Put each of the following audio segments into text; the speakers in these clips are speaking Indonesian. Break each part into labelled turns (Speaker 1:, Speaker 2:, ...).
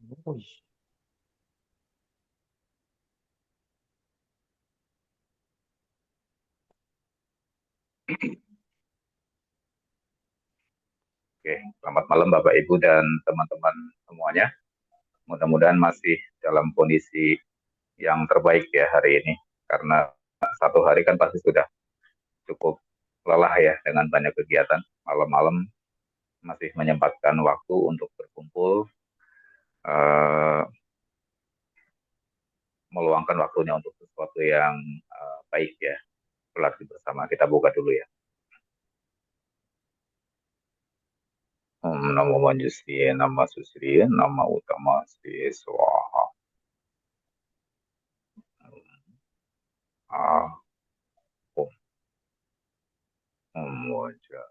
Speaker 1: Wih. Oke, selamat malam Bapak Ibu dan teman-teman semuanya. Mudah-mudahan masih dalam kondisi yang terbaik ya hari ini. Karena satu hari kan pasti sudah cukup lelah ya dengan banyak kegiatan. Malam-malam masih menyempatkan waktu untuk berkumpul, eh, meluangkan waktunya untuk sesuatu yang baik ya. Berlatih bersama. Kita buka dulu ya. Nama manusia, nama susri, nama utama siswa. Ah, Moja.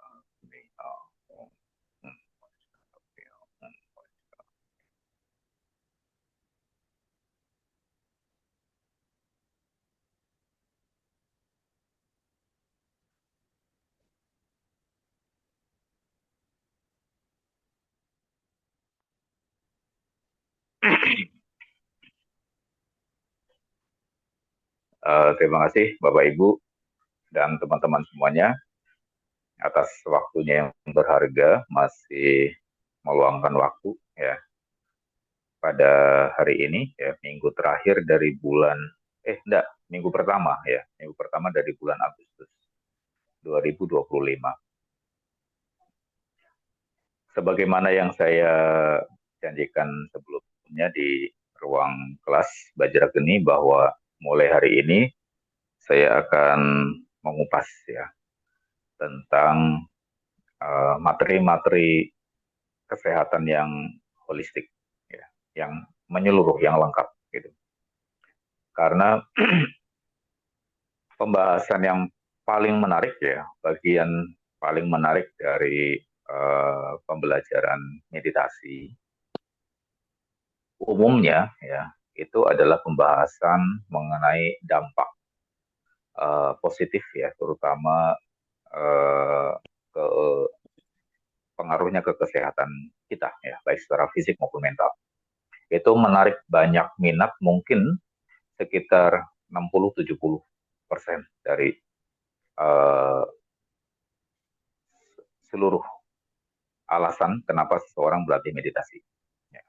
Speaker 1: Terima kasih Bapak Ibu dan teman-teman semuanya atas waktunya yang berharga, masih meluangkan waktu ya pada hari ini ya, minggu terakhir dari bulan enggak, minggu pertama ya, minggu pertama dari bulan Agustus 2025. Sebagaimana yang saya janjikan sebelumnya di ruang kelas Bajra Geni bahwa mulai hari ini saya akan mengupas ya tentang materi-materi kesehatan yang holistik, ya, yang menyeluruh, yang lengkap, gitu. Karena pembahasan yang paling menarik ya, bagian paling menarik dari pembelajaran meditasi umumnya ya, itu adalah pembahasan mengenai dampak positif ya, terutama uh, ke pengaruhnya ke kesehatan kita ya, baik secara fisik maupun mental. Itu menarik banyak minat, mungkin sekitar 60-70% dari uh, seluruh alasan kenapa seseorang berlatih meditasi. Ya.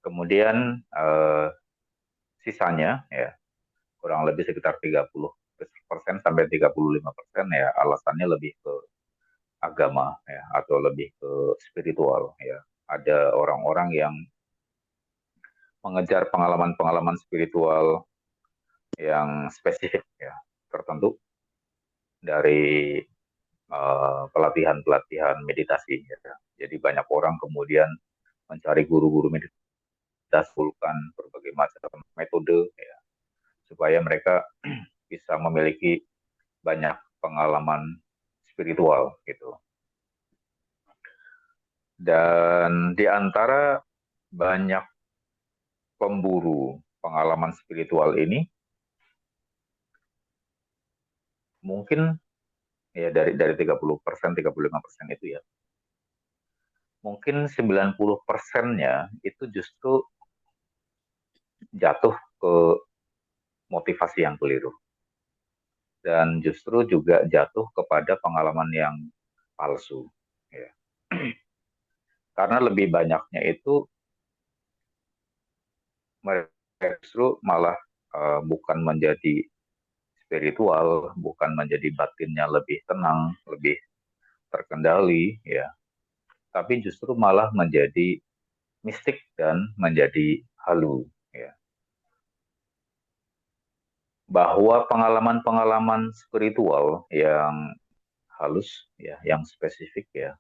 Speaker 1: Kemudian sisanya ya kurang lebih sekitar 30% sampai 35% ya alasannya lebih ke agama ya atau lebih ke spiritual ya. Ada orang-orang yang mengejar pengalaman-pengalaman spiritual yang spesifik ya tertentu dari pelatihan-pelatihan meditasi. Ya. Jadi banyak orang kemudian mencari guru-guru meditasi, berbagai macam metode ya, supaya mereka bisa memiliki banyak pengalaman spiritual gitu. Dan di antara banyak pemburu pengalaman spiritual ini, mungkin ya dari 30%, 35% itu ya, mungkin 90%-nya itu justru jatuh ke motivasi yang keliru. Dan justru juga jatuh kepada pengalaman yang palsu. Ya. Karena lebih banyaknya itu mereka justru malah bukan menjadi spiritual, bukan menjadi batinnya lebih tenang, lebih terkendali, ya, tapi justru malah menjadi mistik dan menjadi halu. Ya. Bahwa pengalaman-pengalaman spiritual yang halus, ya, yang spesifik, ya,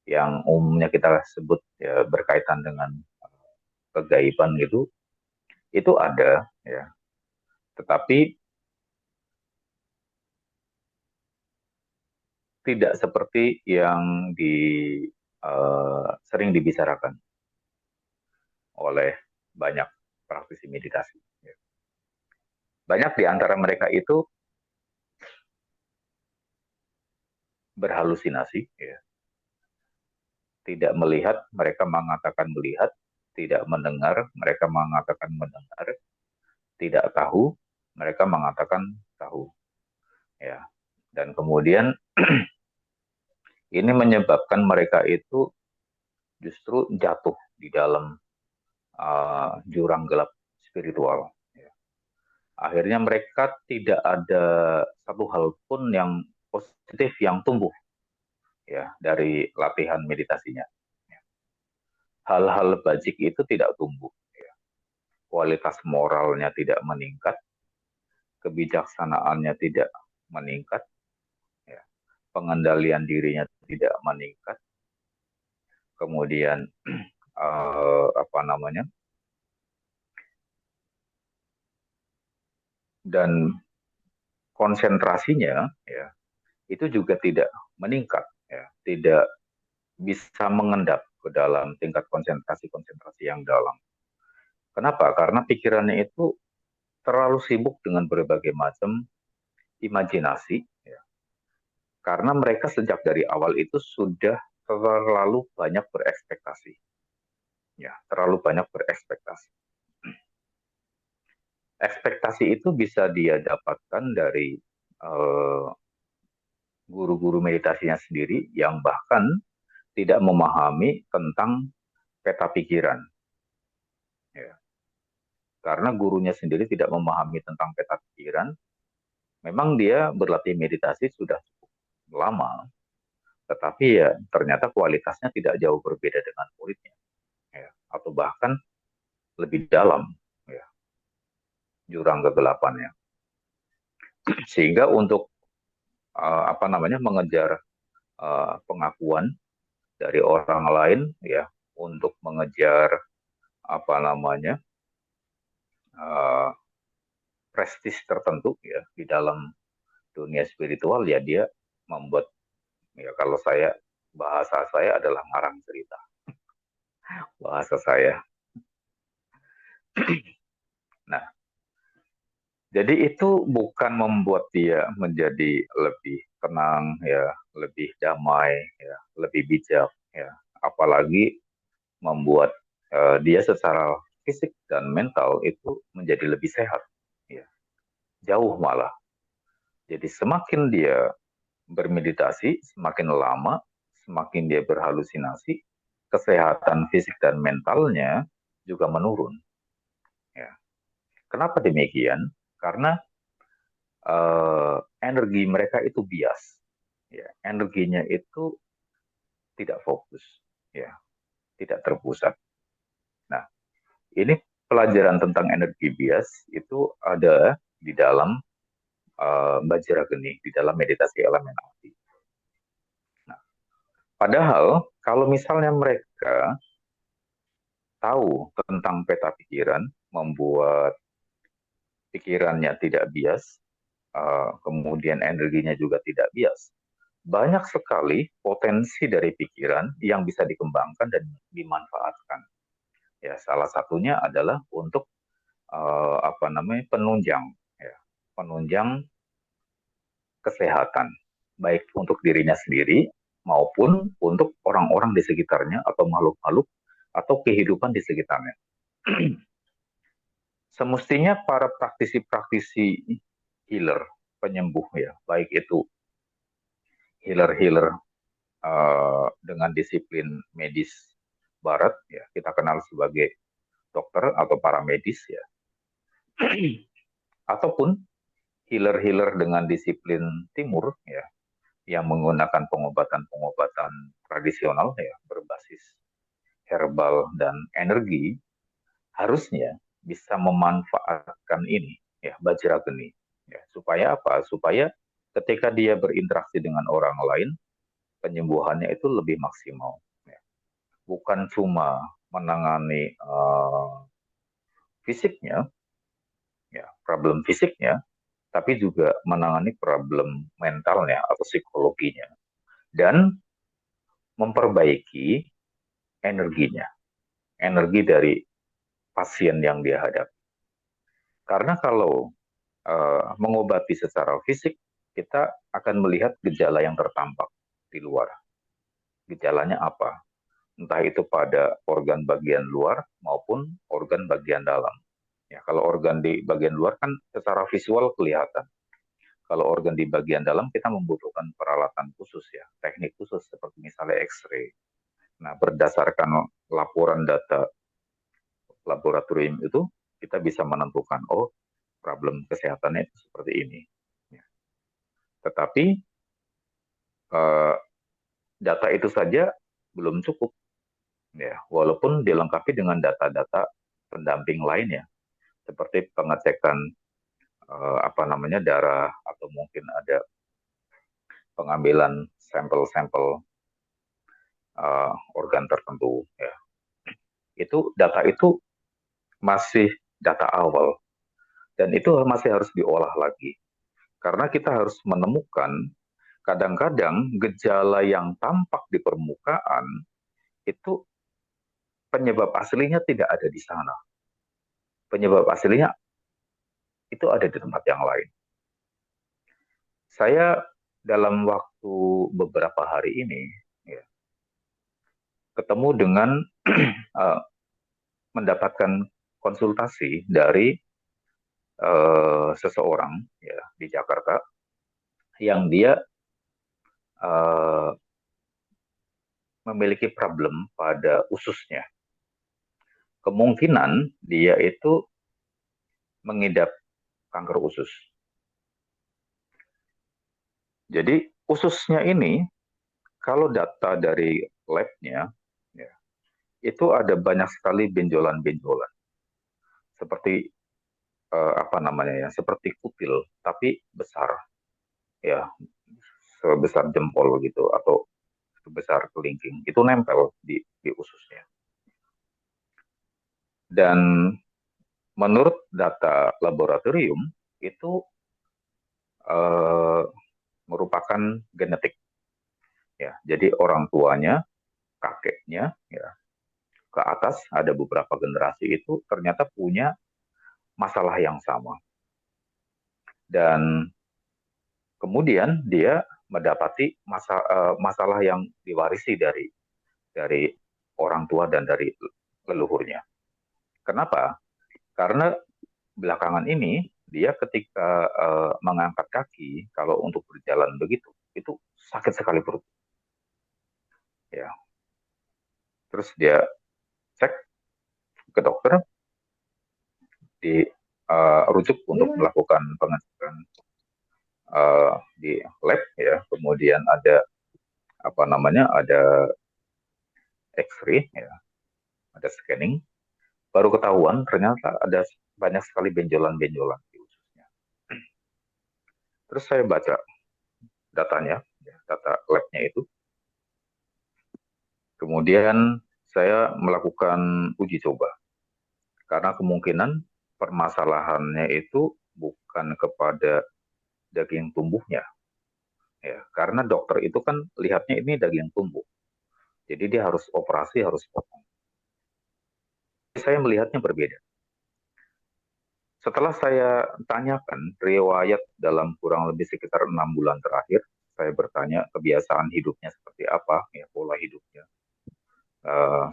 Speaker 1: yang umumnya kita sebut ya, berkaitan dengan kegaiban gitu, itu ada, ya. Tetapi tidak seperti yang sering dibicarakan oleh banyak praktisi meditasi. Ya. Banyak di antara mereka itu berhalusinasi, ya. Tidak melihat, mereka mengatakan melihat, tidak mendengar, mereka mengatakan mendengar, tidak tahu, mereka mengatakan tahu. Ya, dan kemudian ini menyebabkan mereka itu justru jatuh di dalam jurang gelap spiritual. Ya. Akhirnya mereka tidak ada satu hal pun yang positif yang tumbuh ya dari latihan meditasinya. Hal-hal bajik itu tidak tumbuh. Ya. Kualitas moralnya tidak meningkat, kebijaksanaannya tidak meningkat, ya. Pengendalian dirinya tidak meningkat, kemudian apa namanya, dan konsentrasinya ya itu juga tidak meningkat, ya, tidak bisa mengendap ke dalam tingkat konsentrasi-konsentrasi yang dalam. Kenapa? Karena pikirannya itu terlalu sibuk dengan berbagai macam imajinasi, ya. Karena mereka sejak dari awal itu sudah terlalu banyak berekspektasi, ya, terlalu banyak berekspektasi. Ekspektasi itu bisa dia dapatkan dari guru-guru meditasinya sendiri yang bahkan tidak memahami tentang peta pikiran. Ya. Karena gurunya sendiri tidak memahami tentang peta pikiran, memang dia berlatih meditasi sudah cukup lama, tetapi ya ternyata kualitasnya tidak jauh berbeda dengan muridnya, ya. Atau bahkan lebih dalam, ya, jurang kegelapannya. Sehingga untuk apa namanya mengejar pengakuan dari orang lain, ya, untuk mengejar apa namanya uh, prestis tertentu ya di dalam dunia spiritual, ya dia membuat, ya kalau saya, bahasa saya adalah ngarang cerita, bahasa saya. Nah, jadi itu bukan membuat dia menjadi lebih tenang ya, lebih damai ya, lebih bijak ya, apalagi membuat dia secara fisik dan mental itu menjadi lebih sehat ya, jauh malah. Jadi semakin dia bermeditasi, semakin lama, semakin dia berhalusinasi, kesehatan fisik dan mentalnya juga menurun. Ya. Kenapa demikian? Karena energi mereka itu bias, ya. Energinya itu tidak fokus, ya, tidak terpusat. Nah, ini pelajaran tentang energi bias itu ada di dalam Bajrageni, di dalam meditasi elemen api. Nah, padahal kalau misalnya mereka tahu tentang peta pikiran, membuat pikirannya tidak bias, kemudian energinya juga tidak bias. Banyak sekali potensi dari pikiran yang bisa dikembangkan dan dimanfaatkan. Ya, salah satunya adalah untuk apa namanya penunjang, ya, penunjang kesehatan, baik untuk dirinya sendiri maupun untuk orang-orang di sekitarnya atau makhluk-makhluk atau kehidupan di sekitarnya. Semestinya para praktisi-praktisi healer, penyembuh ya, baik itu healer-healer dengan disiplin medis barat ya, kita kenal sebagai dokter atau para medis ya, ataupun healer-healer dengan disiplin timur ya, yang menggunakan pengobatan-pengobatan tradisional ya, berbasis herbal dan energi, harusnya bisa memanfaatkan ini ya, Bajrageni ya, supaya apa? Supaya ketika dia berinteraksi dengan orang lain, penyembuhannya itu lebih maksimal ya. Bukan cuma menangani fisiknya ya, problem fisiknya, tapi juga menangani problem mentalnya atau psikologinya dan memperbaiki energinya, energi dari pasien yang dia hadapi. Karena kalau mengobati secara fisik, kita akan melihat gejala yang tertampak di luar. Gejalanya apa? entah itu pada organ bagian luar maupun organ bagian dalam. Ya, kalau organ di bagian luar kan secara visual kelihatan. Kalau organ di bagian dalam kita membutuhkan peralatan khusus ya, teknik khusus seperti misalnya X-ray. Nah, berdasarkan laporan data laboratorium itu, kita bisa menentukan, oh, problem kesehatannya itu seperti ini. Ya. Tetapi eh, data itu saja belum cukup, ya, walaupun dilengkapi dengan data-data pendamping lainnya, seperti pengecekan apa namanya darah atau mungkin ada pengambilan sampel-sampel organ tertentu. Ya. Itu data itu masih data awal dan itu masih harus diolah lagi karena kita harus menemukan kadang-kadang gejala yang tampak di permukaan itu penyebab aslinya tidak ada di sana. Penyebab aslinya itu ada di tempat yang lain. Saya dalam waktu beberapa hari ini ya, ketemu dengan mendapatkan konsultasi dari seseorang ya di Jakarta yang dia uh, memiliki problem pada ususnya. Kemungkinan dia itu mengidap kanker usus. Jadi ususnya ini kalau data dari labnya ya, itu ada banyak sekali benjolan-benjolan seperti apa namanya ya, seperti kutil tapi besar ya, sebesar jempol gitu atau sebesar kelingking itu nempel di ususnya. Dan menurut data laboratorium itu eh, merupakan genetik ya. Jadi orang tuanya, kakeknya ya ke atas ada beberapa generasi itu ternyata punya masalah yang sama. Dan kemudian dia mendapati masalah yang diwarisi dari orang tua dan dari leluhurnya. Kenapa? Karena belakangan ini dia ketika mengangkat kaki kalau untuk berjalan begitu itu sakit sekali perut ya. Terus dia cek ke dokter, dirujuk untuk melakukan pengecekan di lab ya. Kemudian ada apa namanya, ada X-ray ya, ada scanning, baru ketahuan ternyata ada banyak sekali benjolan-benjolan di ususnya. Terus saya baca datanya, ya, data labnya itu. Kemudian saya melakukan uji coba karena kemungkinan permasalahannya itu bukan kepada daging tumbuhnya ya, karena dokter itu kan lihatnya ini daging tumbuh, jadi dia harus operasi, harus potong. Saya melihatnya berbeda. Setelah saya tanyakan riwayat dalam kurang lebih sekitar 6 bulan terakhir, saya bertanya kebiasaan hidupnya seperti apa, ya pola hidupnya,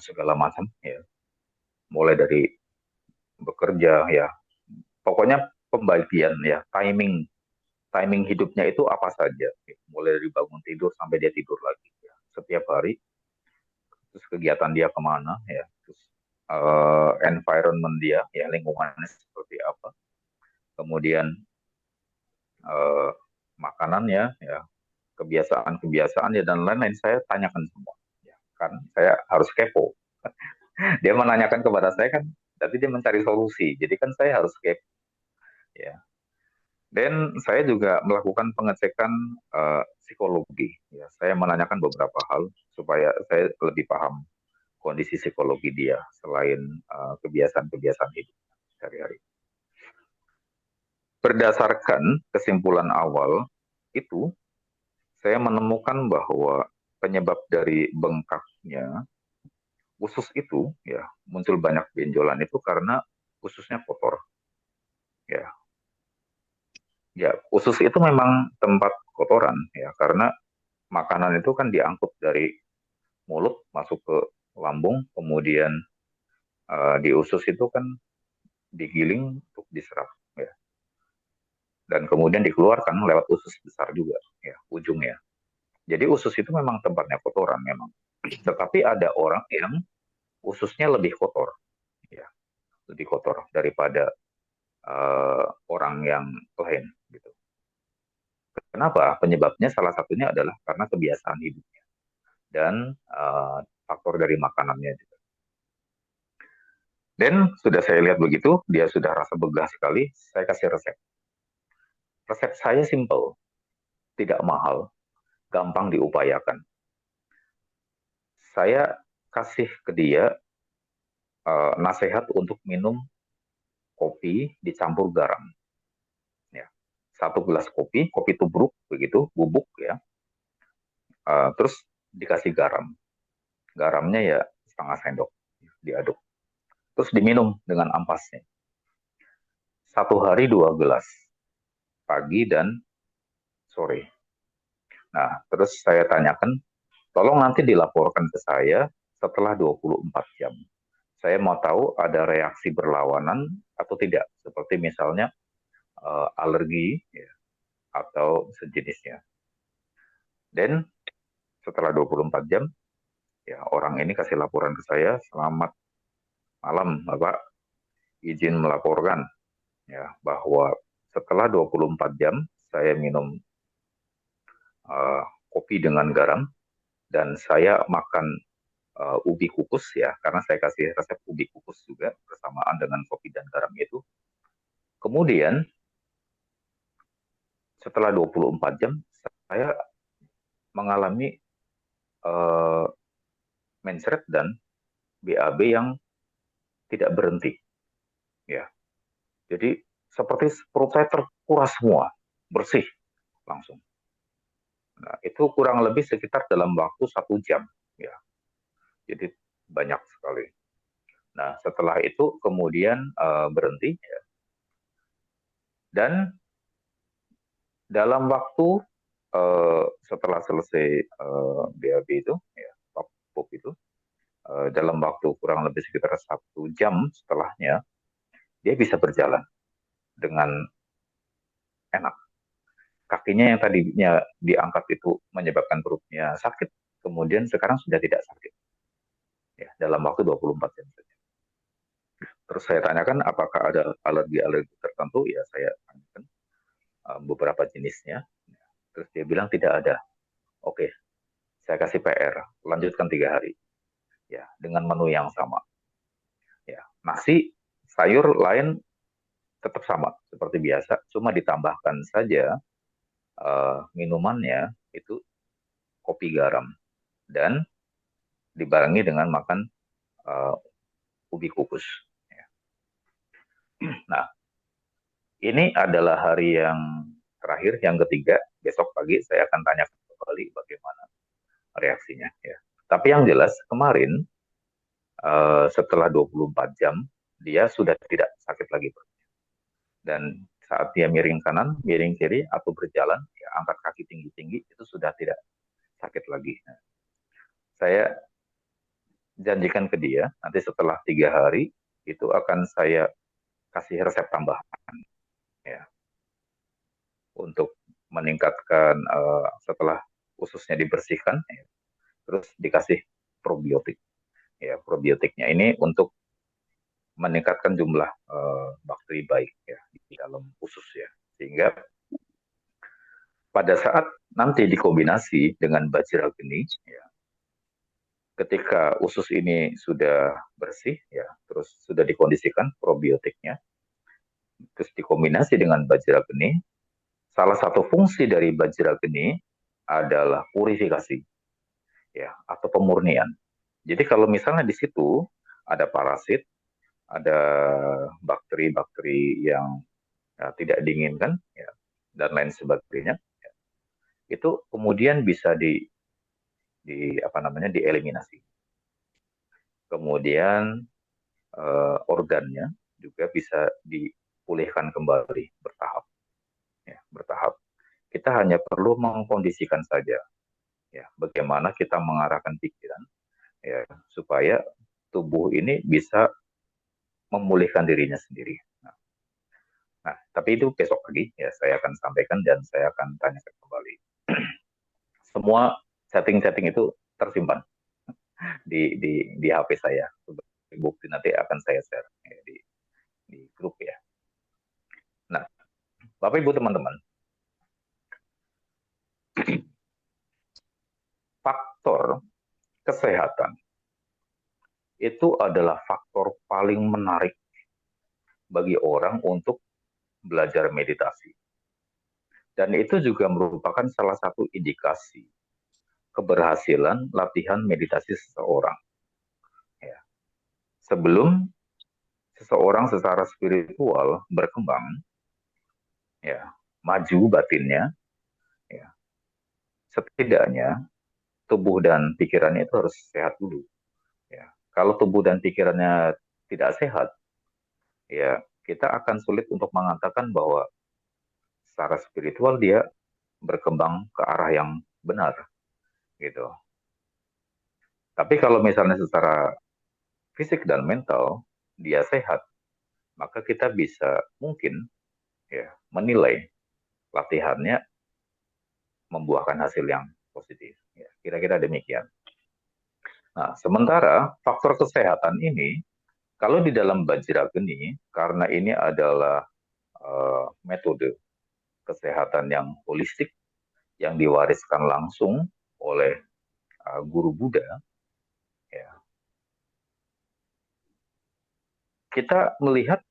Speaker 1: segala macam, ya mulai dari bekerja, ya pokoknya pembagian ya timing timing hidupnya itu apa saja, ya. Mulai dari bangun tidur sampai dia tidur lagi, ya. Setiap hari, terus kegiatan dia kemana, ya, terus environment dia, ya lingkungannya seperti apa, kemudian uh, makanannya, ya kebiasaan-kebiasaan ya dan lain-lain saya tanyakan semua, ya kan saya harus kepo. Dia menanyakan kepada saya kan, tapi dia mencari solusi, jadi kan saya harus kepo, ya. Dan saya juga melakukan pengecekan psikologi, ya saya menanyakan beberapa hal supaya saya lebih paham kondisi psikologi dia selain kebiasaan-kebiasaan hidup sehari-hari. Berdasarkan kesimpulan awal itu, saya menemukan bahwa penyebab dari bengkaknya usus itu ya, muncul banyak benjolan itu karena ususnya kotor. Ya, ya usus itu memang tempat kotoran ya, karena makanan itu kan diangkut dari mulut masuk ke lambung, kemudian di usus itu kan digiling untuk diserap, ya, dan kemudian dikeluarkan lewat usus besar juga, ya, ujungnya. Jadi usus itu memang tempatnya kotoran memang, tetapi ada orang yang ususnya lebih kotor, ya, lebih kotor daripada orang yang lain, gitu. Kenapa? Penyebabnya salah satunya adalah karena kebiasaan hidupnya dan faktor dari makanannya juga. Dan sudah saya lihat begitu, dia sudah rasa begah sekali, saya kasih resep. Resep saya simple, tidak mahal, gampang diupayakan. Saya kasih ke dia nasihat untuk minum kopi dicampur garam. Ya. 1 gelas kopi, kopi tubruk begitu, bubuk ya. Terus dikasih garam. Garamnya ya setengah sendok, diaduk. Terus diminum dengan ampasnya. 1 hari 2 gelas, pagi dan sore. Nah, terus saya tanyakan, tolong nanti dilaporkan ke saya setelah 24 jam. Saya mau tahu ada reaksi berlawanan atau tidak, seperti misalnya alergi ya, atau sejenisnya. Dan setelah 24 jam, ya orang ini kasih laporan ke saya, selamat malam Bapak, izin melaporkan ya bahwa setelah 24 jam saya minum kopi dengan garam dan saya makan ubi kukus ya, karena saya kasih resep ubi kukus juga bersamaan dengan kopi dan garam itu. Kemudian setelah 24 jam saya mengalami uh, mencret dan BAB yang tidak berhenti ya. Jadi seperti perut saya terkuras semua, bersih langsung. Nah, itu kurang lebih sekitar dalam waktu 1 jam ya. Jadi banyak sekali. Nah, setelah itu kemudian berhenti ya. Dan dalam waktu setelah selesai BAB itu, ya, PUP itu, dalam waktu kurang lebih sekitar 1 jam setelahnya, dia bisa berjalan dengan enak. Kakinya yang tadinya diangkat itu menyebabkan perutnya sakit, kemudian sekarang sudah tidak sakit. Ya, dalam waktu 24 jam saja. Terus saya tanyakan apakah ada alergi-alergi tertentu, ya saya tanyakan beberapa jenisnya. Terus dia bilang tidak ada. Oke, saya kasih PR, lanjutkan 3 hari. Ya, dengan menu yang sama. Ya, nasi, sayur lain tetap sama seperti biasa, cuma ditambahkan saja minumannya itu kopi garam dan dibarengi dengan makan uh, ubi kukus. Ya. Nah, ini adalah hari yang terakhir, yang ketiga. Besok pagi saya akan tanya kembali bagaimana reaksinya. Ya. Tapi yang jelas kemarin setelah 24 jam dia sudah tidak sakit lagi. Dan saat dia miring kanan, miring kiri, atau berjalan, ya, angkat kaki tinggi-tinggi, itu sudah tidak sakit lagi. Nah, saya janjikan ke dia, nanti setelah 3 hari, itu akan saya kasih resep tambahan, ya, untuk meningkatkan setelah ususnya dibersihkan, ya, terus dikasih probiotik. Ya, probiotiknya ini untuk meningkatkan jumlah bakteri baik ya di dalam usus ya, sehingga pada saat nanti dikombinasi dengan bajra geni, ya, ketika usus ini sudah bersih, ya, terus sudah dikondisikan probiotiknya, terus dikombinasi dengan bajra geni, salah satu fungsi dari bajra geni adalah purifikasi, ya, atau pemurnian. Jadi kalau misalnya di situ ada parasit, ada bakteri-bakteri yang ya, tidak diinginkan, ya, dan lain sebagainya, ya, itu kemudian bisa di apa namanya dieliminasi. Kemudian organnya juga bisa dipulihkan kembali bertahap, ya, bertahap. Kita hanya perlu mengkondisikan saja, ya, bagaimana kita mengarahkan pikiran, ya, supaya tubuh ini bisa memulihkan dirinya sendiri. Nah, tapi itu besok lagi ya saya akan sampaikan dan saya akan tanyakan kembali. Semua setting-setting itu tersimpan di HP saya. Bukti nanti akan saya share ya, di grup ya. Nah, Bapak Ibu teman-teman, faktor kesehatan itu adalah faktor paling menarik bagi orang untuk belajar meditasi. Dan itu juga merupakan salah satu indikasi keberhasilan latihan meditasi seseorang. Ya. Sebelum seseorang secara spiritual berkembang, ya, maju batinnya, ya, setidaknya tubuh dan pikirannya itu harus sehat dulu. Ya. Kalau tubuh dan pikirannya tidak sehat, ya kita akan sulit untuk mengatakan bahwa secara spiritual dia berkembang ke arah yang benar, gitu. Tapi kalau misalnya secara fisik dan mental dia sehat, maka kita bisa mungkin ya menilai latihannya membuahkan hasil yang positif. Ya, kira-kira demikian. Nah, sementara faktor kesehatan ini, kalau di dalam Bajrageni, karena ini adalah metode kesehatan yang holistik, yang diwariskan langsung oleh guru Buddha, ya, kita melihat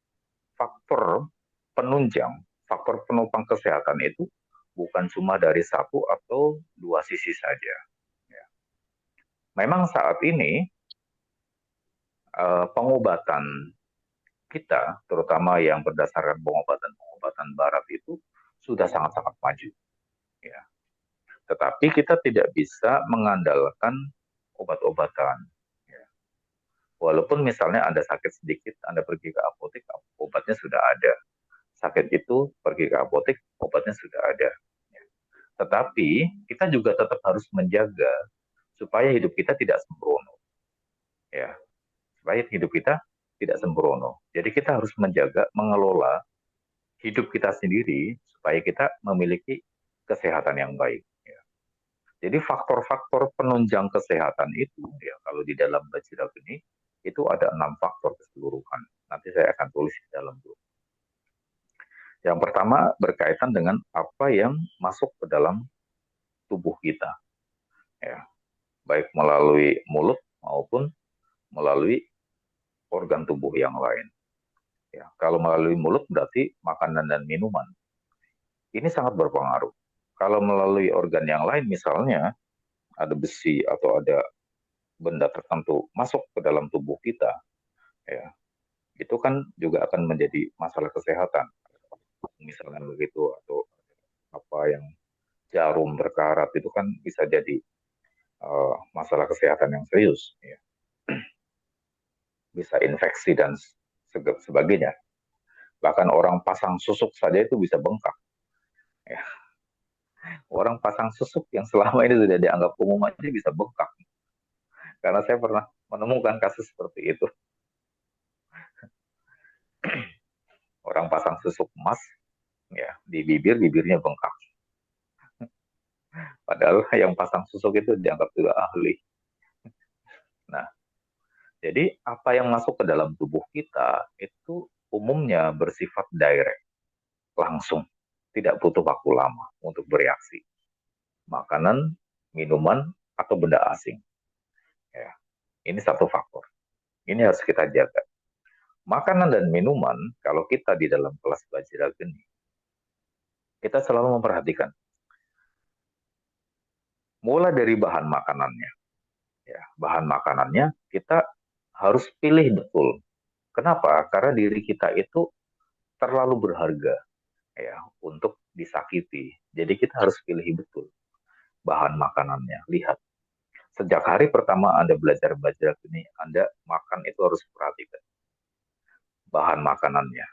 Speaker 1: faktor penunjang, faktor penopang kesehatan itu bukan cuma dari satu atau dua sisi saja. Ya. Memang saat ini pengobatan kita, terutama yang berdasarkan pengobatan Barat itu sudah sangat-sangat maju. Ya. Tetapi kita tidak bisa mengandalkan obat-obatan. Ya. Walaupun misalnya Anda sakit sedikit, Anda pergi ke apotek, obatnya sudah ada. Sakit itu pergi ke apotek, obatnya sudah ada. Ya. Tetapi kita juga tetap harus menjaga supaya hidup kita tidak sembrono. Ya, supaya hidup kita tidak sembrono. Jadi kita harus menjaga, mengelola hidup kita sendiri supaya kita memiliki kesehatan yang baik. Ya. Jadi faktor-faktor penunjang kesehatan itu, ya kalau di dalam Bajrageni itu ada 6 faktor keseluruhan. Nanti saya akan tulis di dalam grup. Yang pertama berkaitan dengan apa yang masuk ke dalam tubuh kita, ya baik melalui mulut maupun melalui organ tubuh yang lain. Ya, kalau melalui mulut berarti makanan dan minuman. Ini sangat berpengaruh. Kalau melalui organ yang lain, misalnya ada besi atau ada benda tertentu masuk ke dalam tubuh kita, ya itu kan juga akan menjadi masalah kesehatan. Misalnya begitu, atau apa yang jarum berkarat itu kan bisa jadi masalah kesehatan yang serius, ya. Bisa infeksi dan sebagainya. Bahkan orang pasang susuk saja itu bisa bengkak. Ya. Orang pasang susuk yang selama ini sudah dianggap umum aja bisa bengkak. Karena saya pernah menemukan kasus seperti itu. Orang pasang susuk emas, ya di bibir, bibirnya bengkak. Padahal yang pasang susuk itu dianggap juga ahli. Nah, jadi apa yang masuk ke dalam tubuh kita itu umumnya bersifat direct, langsung. Tidak butuh waktu lama untuk bereaksi. Makanan, minuman, atau benda asing. Ya, ini satu faktor. Ini harus kita jaga. Makanan dan minuman, kalau kita di dalam kelas Bajrageni, kita selalu memperhatikan. Mulai dari bahan makanannya. Ya, bahan makanannya kita harus pilih betul. Kenapa? Karena diri kita itu terlalu berharga ya untuk disakiti. Jadi kita harus pilih betul bahan makanannya. Lihat, sejak hari pertama Anda belajar ini, Anda makan itu harus perhatikan bahan makanannya.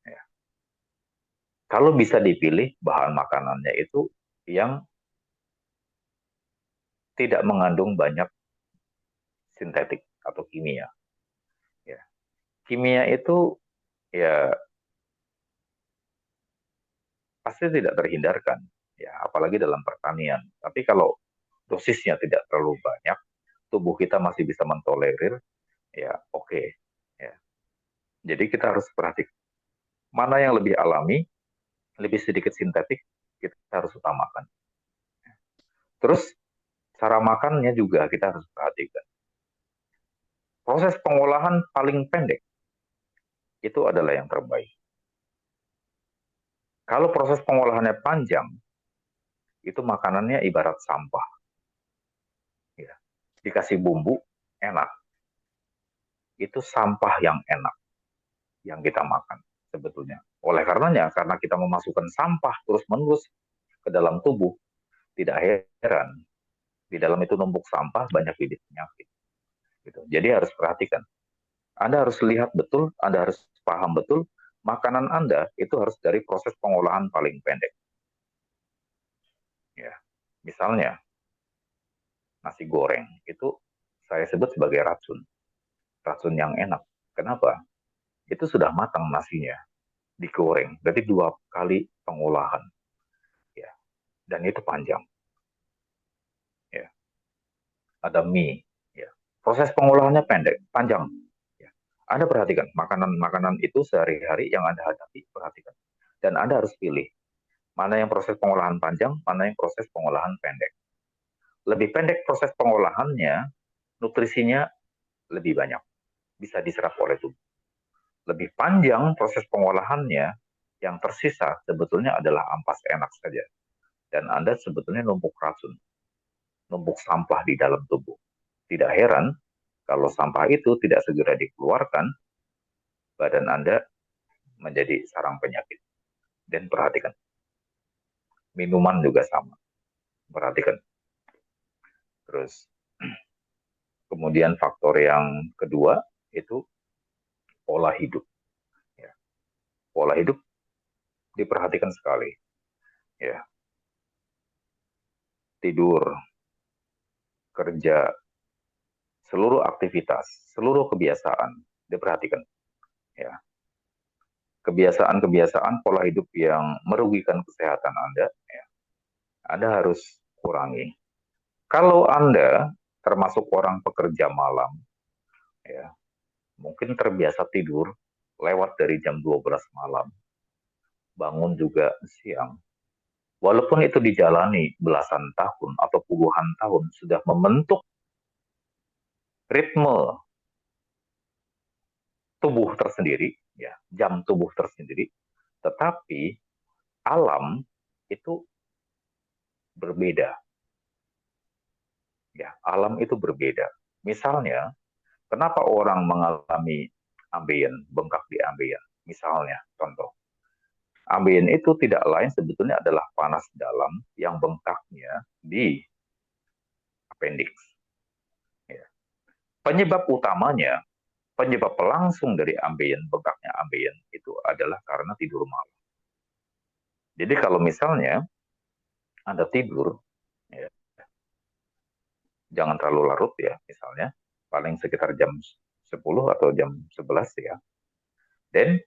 Speaker 1: Ya. Kalau bisa dipilih bahan makanannya itu yang tidak mengandung banyak sintetik atau kimia. Ya. Kimia itu ya pasti tidak terhindarkan, ya apalagi dalam pertanian. Tapi kalau dosisnya tidak terlalu banyak, tubuh kita masih bisa mentolerir, ya oke. Okay. Ya. Jadi kita harus perhatikan mana yang lebih alami, lebih sedikit sintetik, kita harus utamakan. Terus cara makannya juga kita harus perhatikan. Proses pengolahan paling pendek itu adalah yang terbaik. Kalau proses pengolahannya panjang, itu makanannya ibarat sampah. Ya. Dikasih bumbu, enak. Itu sampah yang enak yang kita makan sebetulnya. Oleh karenanya, karena kita memasukkan sampah terus-menerus ke dalam tubuh, tidak heran di dalam itu numpuk sampah, banyak bibit penyakit. Gitu. Jadi harus perhatikan. Anda harus lihat betul, Anda harus paham betul, makanan Anda itu harus dari proses pengolahan paling pendek. Ya, misalnya nasi goreng itu saya sebut sebagai racun, racun yang enak. Kenapa? Itu sudah matang nasinya, digoreng, berarti 2 kali pengolahan, ya, dan itu panjang. Ya, ada mie, ya, proses pengolahannya pendek, panjang. Ya. Anda perhatikan makanan-makanan itu sehari-hari yang Anda hadapi, perhatikan, dan Anda harus pilih mana yang proses pengolahan panjang, mana yang proses pengolahan pendek. Lebih pendek proses pengolahannya, nutrisinya lebih banyak, bisa diserap oleh tubuh. Lebih panjang proses pengolahannya, yang tersisa sebetulnya adalah ampas enak saja. Dan Anda sebetulnya numpuk racun, numpuk sampah di dalam tubuh. Tidak heran kalau sampah itu tidak segera dikeluarkan, badan Anda menjadi sarang penyakit. Dan perhatikan, minuman juga sama. Perhatikan. Terus, kemudian faktor yang kedua itu pola hidup. Ya. Pola hidup diperhatikan sekali. Ya. Tidur, kerja, seluruh aktivitas, seluruh kebiasaan diperhatikan. Ya. Kebiasaan-kebiasaan pola hidup yang merugikan kesehatan Anda, ya, Anda harus kurangi. Kalau Anda termasuk orang pekerja malam, ya, mungkin terbiasa tidur lewat dari jam 12 malam, bangun juga siang. Walaupun itu dijalani belasan tahun atau puluhan tahun, sudah membentuk ritme tubuh tersendiri, ya, jam tubuh tersendiri, tetapi alam itu berbeda. Ya, alam itu berbeda. Misalnya, kenapa orang mengalami ambien, bengkak di ambien? Misalnya, contoh, ambien itu tidak lain sebetulnya adalah panas dalam yang bengkaknya di appendix. Ya. Penyebab utamanya, penyebab pelangsung dari ambien, bengkaknya ambien itu adalah karena tidur malam. Jadi kalau misalnya Anda tidur, ya, jangan terlalu larut ya, misalnya, paling sekitar jam 10 atau jam 11 ya. Dan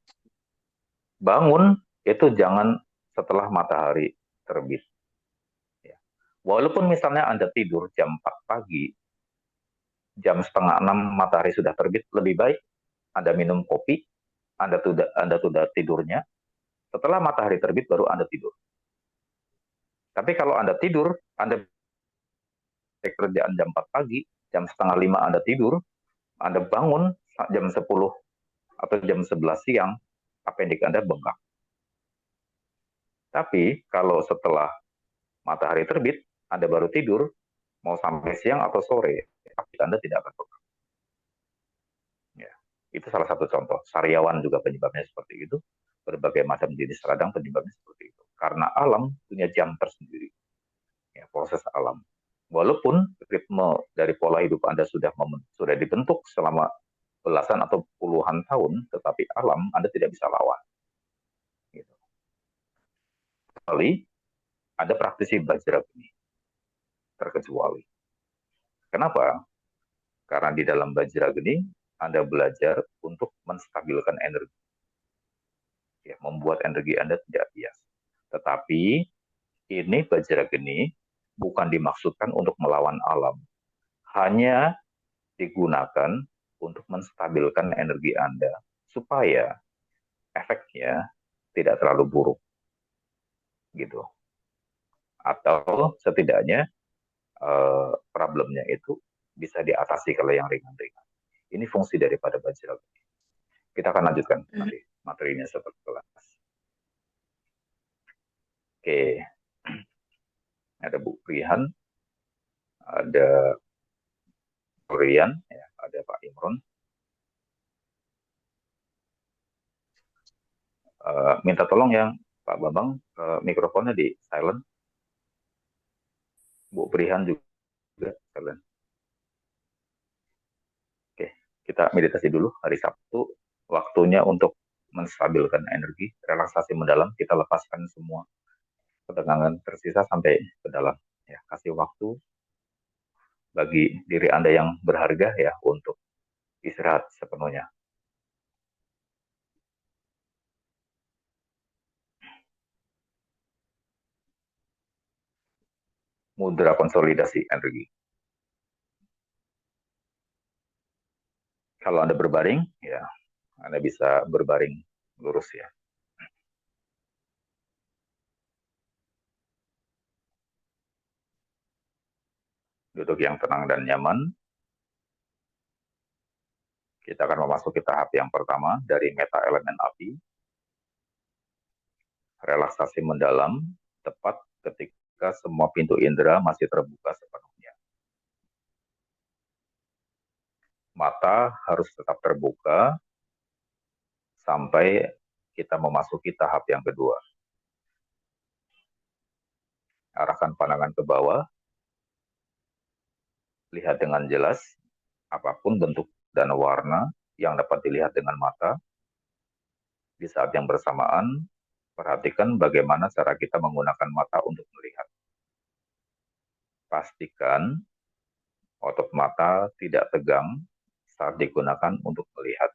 Speaker 1: bangun itu jangan setelah matahari terbit. Ya. Walaupun misalnya Anda tidur jam 4 pagi, jam setengah 6 matahari sudah terbit, lebih baik Anda minum kopi, Anda sudah tidurnya, setelah matahari terbit baru Anda tidur. Tapi kalau Anda tidur, Anda kerjaan jam 4 pagi, jam setengah 5 Anda tidur, Anda bangun jam 10 atau jam 11 siang, appendix Anda bengkak. Tapi kalau setelah matahari terbit, Anda baru tidur, mau sampai siang atau sore, appendix Anda tidak akan bengkak. Ya, itu salah satu contoh. Sariawan juga penyebabnya seperti itu. Berbagai macam jenis radang penyebabnya seperti itu. Karena alam punya jam tersendiri. Ya, proses alam. Walaupun ritme dari pola hidup Anda sudah dibentuk selama belasan atau puluhan tahun, tetapi alam Anda tidak bisa lawan. Gitu. Kali ada praktisi belajar ini terkecuali. Kenapa? Karena di dalam Bajrageni Anda belajar untuk menstabilkan energi, ya, membuat energi Anda tidak bias. Tetapi ini Bajrageni bukan dimaksudkan untuk melawan alam, hanya digunakan untuk menstabilkan energi Anda supaya efeknya tidak terlalu buruk, gitu. Atau setidaknya problemnya itu bisa diatasi kalau yang ringan-ringan. Ini fungsi daripada Bajrageni. Kita akan lanjutkan nanti materinya setelah kelas. Oke, ada Bu Rihan, ada Rian, ya, ada Pak Imron. Minta tolong yang Pak Bambang, mikrofonnya di silent. Bu Rihan juga silent. Oke, kita meditasi dulu hari Sabtu. Waktunya untuk menstabilkan energi, relaksasi mendalam, kita lepaskan semua ketegangan tersisa sampai ke dalam. Ya, kasih waktu bagi diri Anda yang berharga ya untuk istirahat sepenuhnya. Mudra konsolidasi energi. Kalau Anda berbaring, ya Anda bisa berbaring lurus ya. Duduk yang tenang dan nyaman. Kita akan memasuki tahap yang pertama dari meta elemen api. Relaksasi mendalam, tepat ketika semua pintu indera masih terbuka sepenuhnya. Mata harus tetap terbuka sampai kita memasuki tahap yang kedua. Arahkan pandangan ke bawah, lihat dengan jelas apapun bentuk dan warna yang dapat dilihat dengan mata. Di saat yang bersamaan, perhatikan bagaimana cara kita menggunakan mata untuk melihat. Pastikan otot mata tidak tegang saat digunakan untuk melihat.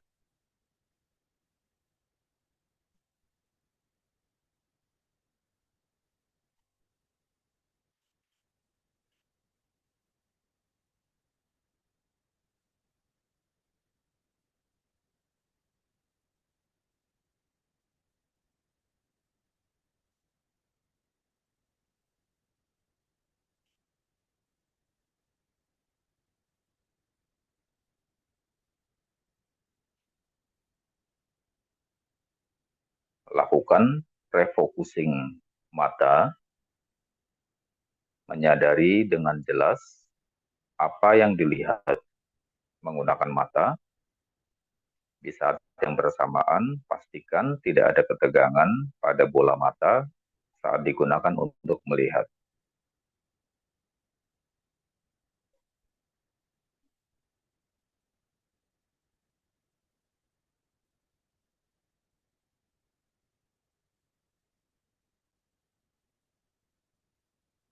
Speaker 1: Lakukan refocusing mata, menyadari dengan jelas apa yang dilihat menggunakan mata. Di saat yang bersamaan, pastikan tidak ada ketegangan pada bola mata saat digunakan untuk melihat.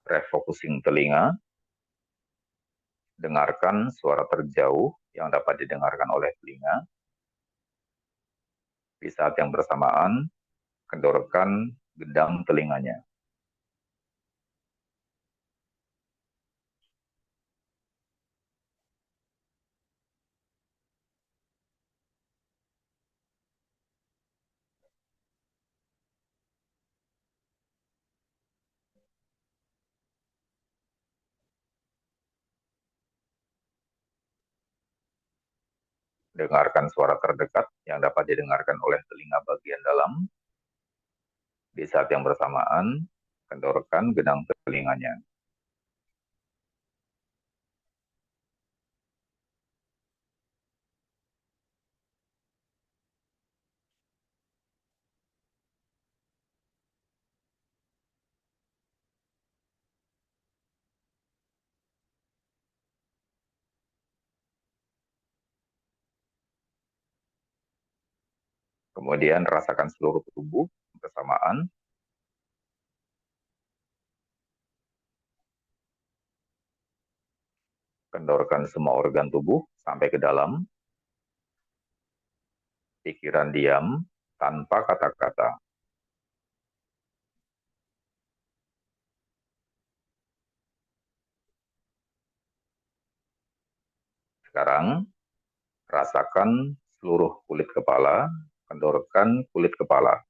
Speaker 1: Refocusing telinga, dengarkan suara terjauh yang dapat didengarkan oleh telinga. Di saat yang bersamaan, kendorkan gendang telinganya. Dengarkan suara terdekat yang dapat didengarkan oleh telinga bagian dalam. Di saat yang bersamaan, kendorkan gendang telinganya. Kemudian rasakan seluruh tubuh bersamaan. Kendorkan semua organ tubuh sampai ke dalam, pikiran diam tanpa kata-kata. Sekarang, rasakan seluruh kulit kepala, kendorkan kulit kepala.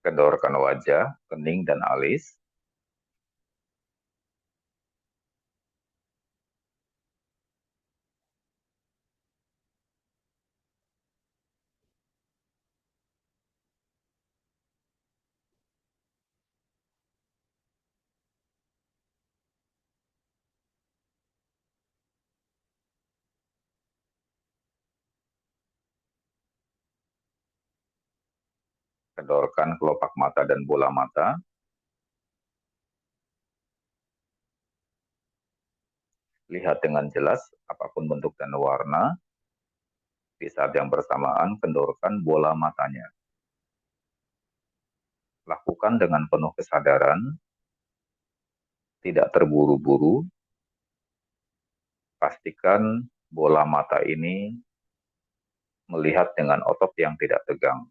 Speaker 1: Kendorkan wajah, kening, dan alis. Kendorkan kelopak mata dan bola mata. Lihat dengan jelas apapun bentuk dan warna. Di saat yang bersamaan, kendorkan bola matanya. Lakukan dengan penuh kesadaran, tidak terburu-buru. Pastikan bola mata ini melihat dengan otot yang tidak tegang.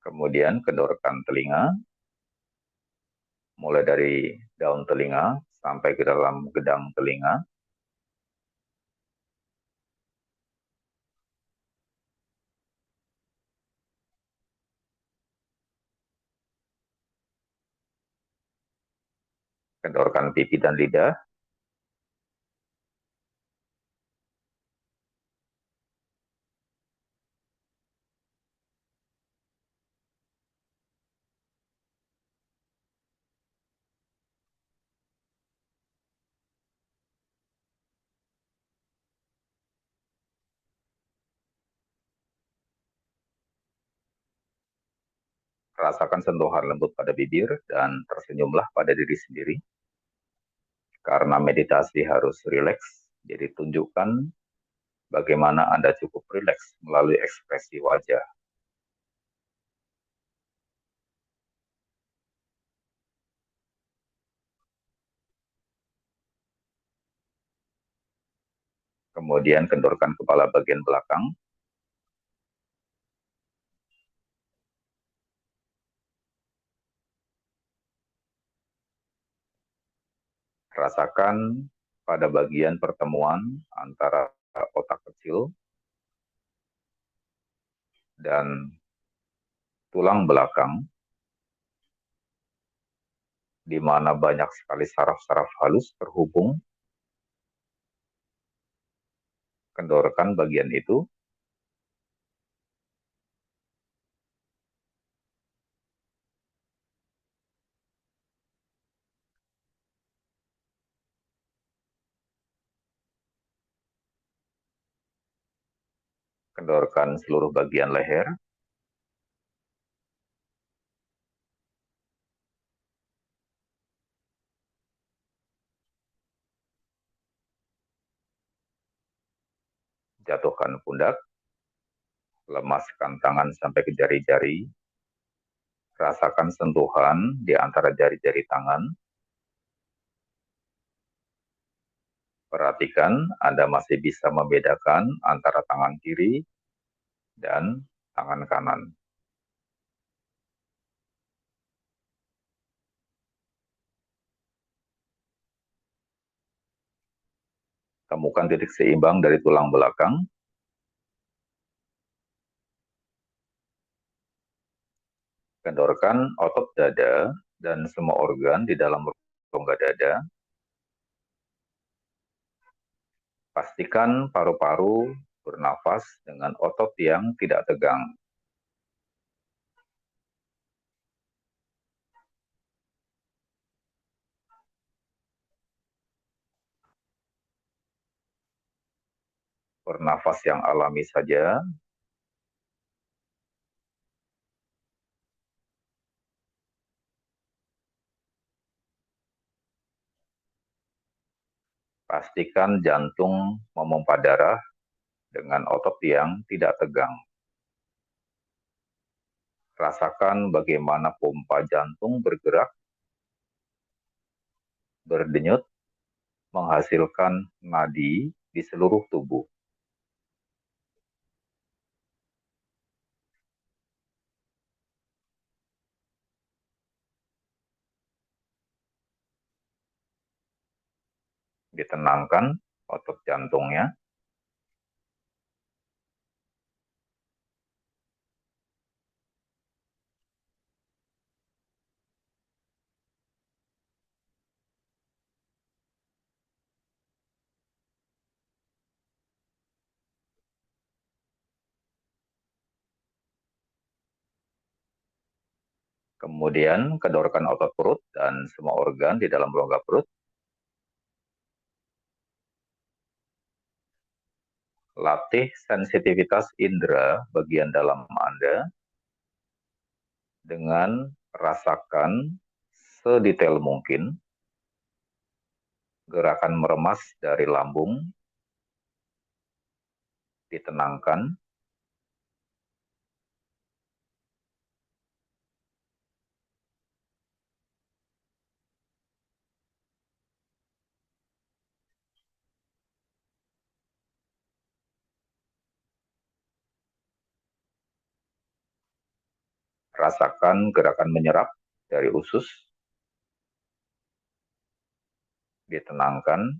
Speaker 1: Kemudian kendorkan telinga, mulai dari daun telinga sampai ke dalam gedang telinga. Kendorkan pipi dan lidah. Rasakan sentuhan lembut pada bibir dan tersenyumlah pada diri sendiri. Karena meditasi harus rileks, jadi tunjukkan bagaimana Anda cukup rileks melalui ekspresi wajah. Kemudian kendorkan kepala bagian belakang. Rasakan pada bagian pertemuan antara otak kecil dan tulang belakang, di mana banyak sekali saraf-saraf halus terhubung. Kendorkan bagian itu. Kendorkan seluruh bagian leher. Jatuhkan pundak. Lemaskan tangan sampai ke jari-jari. Rasakan sentuhan di antara jari-jari tangan. Perhatikan Anda masih bisa membedakan antara tangan kiri dan tangan kanan. Temukan titik seimbang dari tulang belakang. Kendorkan otot dada dan semua organ di dalam rongga dada. Pastikan paru-paru bernafas dengan otot yang tidak tegang. Bernafas yang alami saja. Pastikan jantung memompa darah dengan otot yang tidak tegang. Rasakan bagaimana pompa jantung bergerak, berdenyut, menghasilkan nadi di seluruh tubuh. Ditenangkan otot jantungnya. Kemudian kedorkan otot perut dan semua organ di dalam rongga perut. Latih sensitivitas indera bagian dalam Anda dengan rasakan sedetail mungkin gerakan meremas dari lambung, ditenangkan. Rasakan gerakan menyerap dari usus, ditenangkan.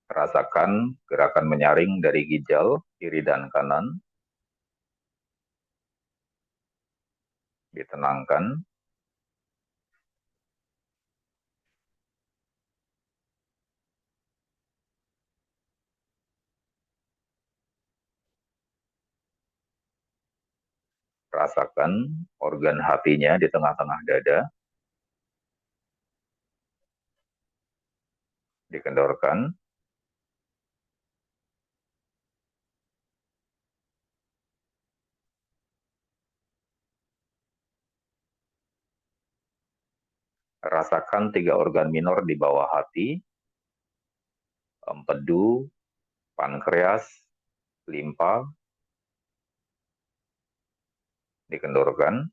Speaker 1: Rasakan gerakan menyaring dari ginjal kiri dan kanan, ditenangkan. Rasakan organ hatinya di tengah-tengah dada, dikendorkan. Rasakan 3 organ minor di bawah hati, empedu, pankreas, limpa, dikendorkan.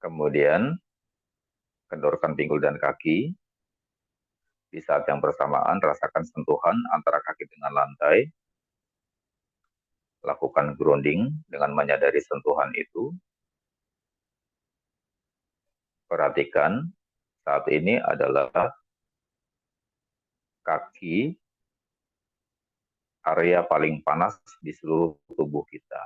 Speaker 1: Kemudian kendorkan pinggul dan kaki. Di saat yang bersamaan rasakan sentuhan antara kaki dengan lantai. Lakukan grounding dengan menyadari sentuhan itu. Perhatikan saat ini adalah kaki area paling panas di seluruh tubuh kita.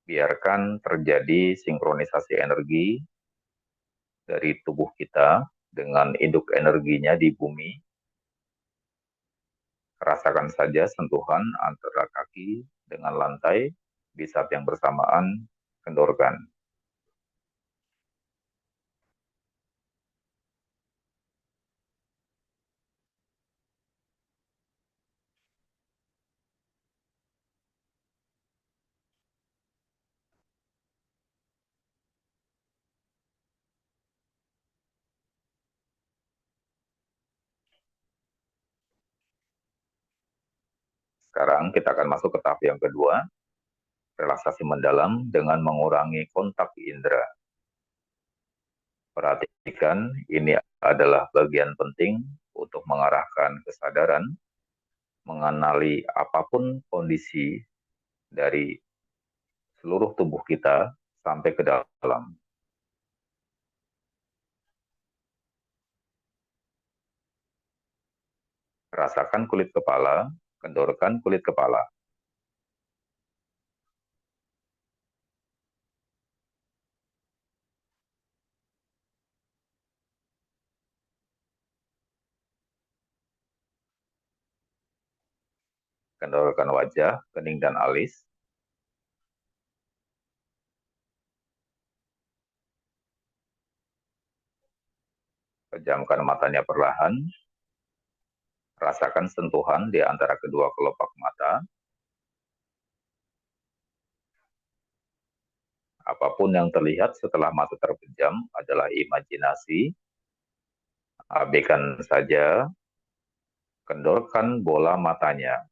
Speaker 1: Biarkan terjadi sinkronisasi energi dari tubuh kita dengan induk energinya di bumi. Rasakan saja sentuhan antara kaki dengan lantai di saat yang bersamaan kendorkan. Sekarang kita akan masuk ke tahap yang kedua, relaksasi mendalam dengan mengurangi kontak indera. Perhatikan, ini adalah bagian penting untuk mengarahkan kesadaran, mengenali apapun kondisi dari seluruh tubuh kita sampai ke dalam. Rasakan kulit kepala, kendorkan kulit kepala. Kendorkan wajah, kening dan alis. Pejamkan matanya perlahan. Rasakan sentuhan di antara kedua kelopak mata. Apapun yang terlihat setelah mata terpejam adalah imajinasi. Abaikan saja. Kendorkan bola matanya.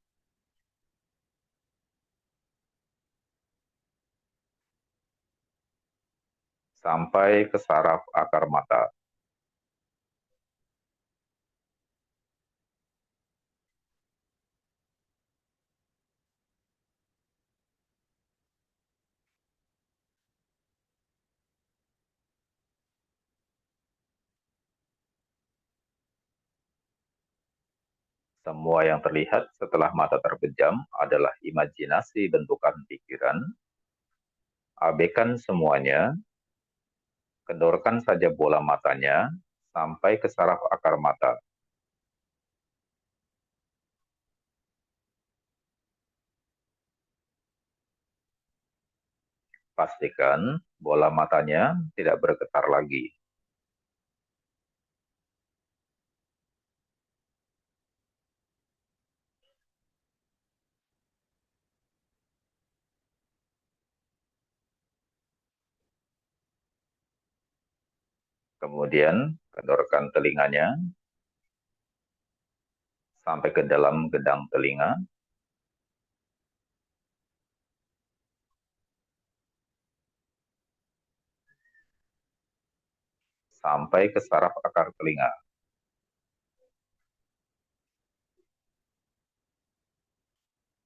Speaker 1: Sampai ke saraf akar mata. Semua yang terlihat setelah mata terpejam adalah imajinasi bentukan pikiran. Abaikan semuanya. Kendorkan saja bola matanya sampai ke saraf akar mata. Pastikan bola matanya tidak bergetar lagi. Kemudian, kendorkan telinganya sampai ke dalam gedang telinga. Sampai ke saraf akar telinga.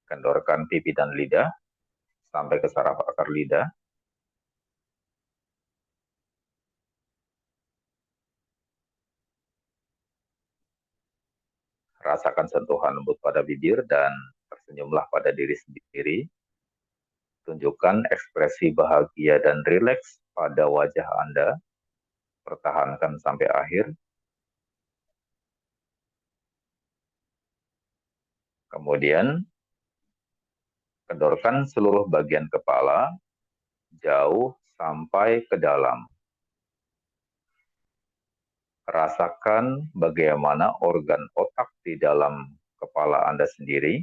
Speaker 1: Kendorkan pipi dan lidah sampai ke saraf akar lidah. Rasakan sentuhan lembut pada bibir dan tersenyumlah pada diri sendiri. Tunjukkan ekspresi bahagia dan rileks pada wajah Anda. Pertahankan sampai akhir. Kemudian, kendorkan seluruh bagian kepala jauh sampai ke dalam. Rasakan bagaimana organ otak di dalam kepala Anda sendiri.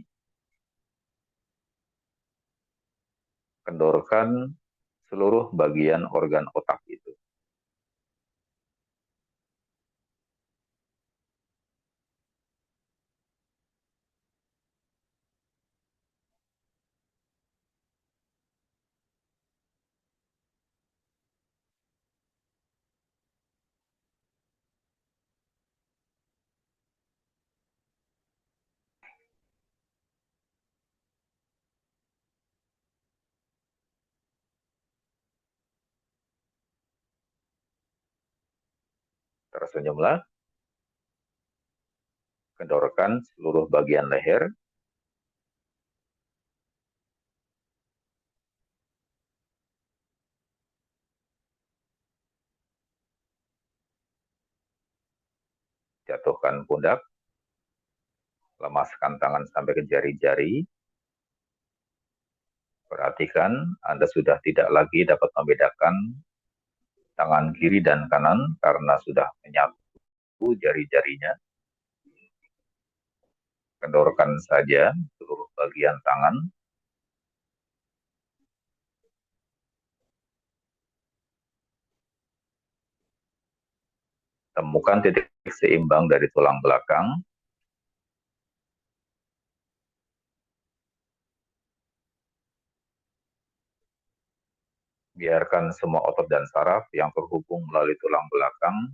Speaker 1: Kendorkan seluruh bagian organ otak itu. Tersenyumlah. Kendorkan seluruh bagian leher. Jatuhkan pundak. Lemaskan tangan sampai ke jari-jari. Perhatikan, Anda sudah tidak lagi dapat membedakan tangan kiri dan kanan karena sudah menyatu jari-jarinya. Kendorkan saja seluruh bagian tangan. Temukan titik seimbang dari tulang belakang. Biarkan semua otot dan saraf yang terhubung melalui tulang belakang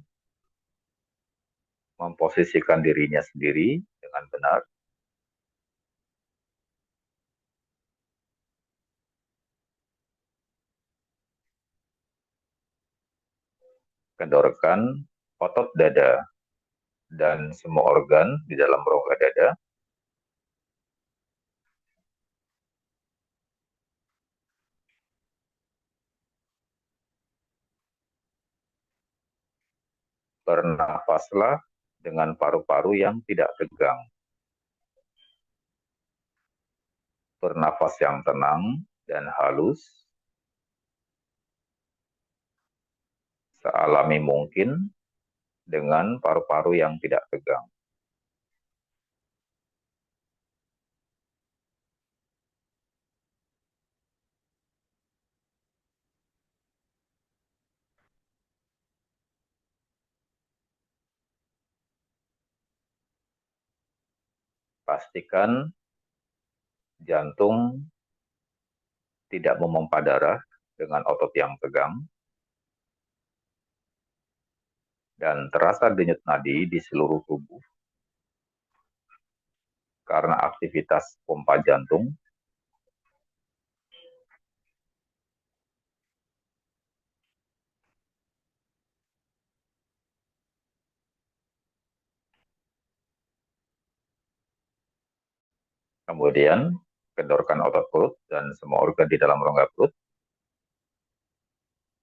Speaker 1: memposisikan dirinya sendiri dengan benar. Kendorkan otot dada dan semua organ di dalam rongga dada. Bernafaslah dengan paru-paru yang tidak tegang. Bernafas yang tenang dan halus, sealami mungkin dengan paru-paru yang tidak tegang. Pastikan jantung tidak memompa darah dengan otot yang tegang, dan terasa denyut nadi di seluruh tubuh karena aktivitas pompa jantung. Kemudian, kendorkan otot perut dan semua organ di dalam rongga perut.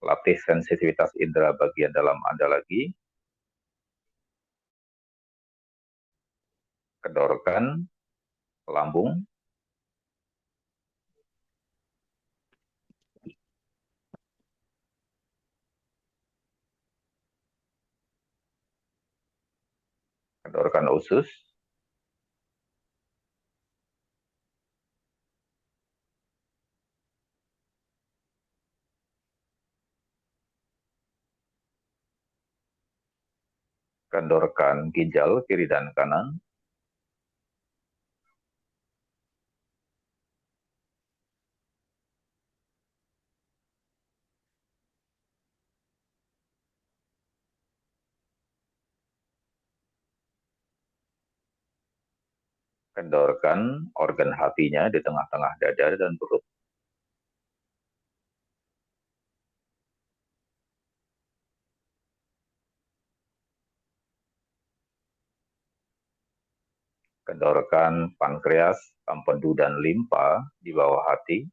Speaker 1: Latih sensitivitas indera bagian dalam Anda lagi. Kendorkan lambung. Kendorkan usus. Kendorkan ginjal kiri dan kanan. Kendorkan organ hatinya di tengah-tengah dada dan perut. Kendorkan pankreas, empedu, dan limpa di bawah hati.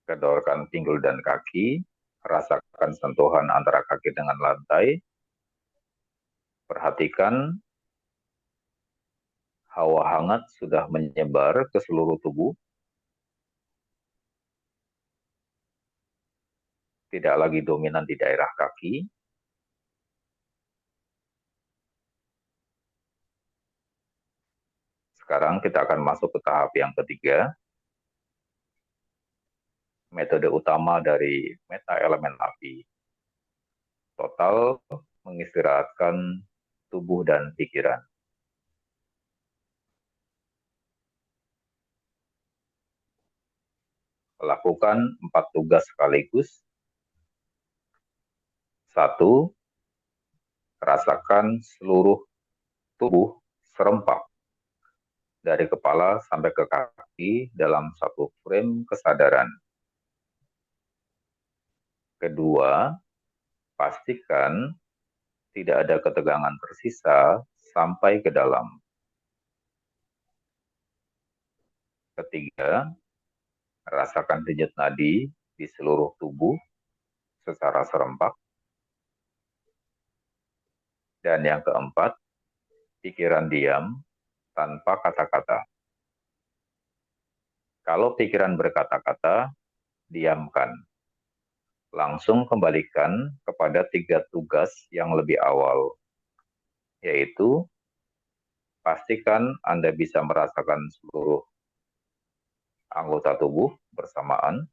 Speaker 1: Kendorkan pinggul dan kaki. Rasakan sentuhan antara kaki dengan lantai. Perhatikan hawa hangat sudah menyebar ke seluruh tubuh. Tidak lagi dominan di daerah kaki. Sekarang kita akan masuk ke tahap yang ketiga. Metode utama dari meta elemen api. Total mengistirahatkan tubuh dan pikiran. Lakukan 4 tugas sekaligus. 1. Rasakan seluruh tubuh serempak dari kepala sampai ke kaki dalam satu frame kesadaran. Kedua, pastikan tidak ada ketegangan tersisa sampai ke dalam. Ketiga, rasakan denyut nadi di seluruh tubuh secara serempak. Dan yang keempat, pikiran diam tanpa kata-kata. Kalau pikiran berkata-kata, diamkan. Langsung kembalikan kepada 3 tugas yang lebih awal, yaitu pastikan Anda bisa merasakan seluruh anggota tubuh bersamaan.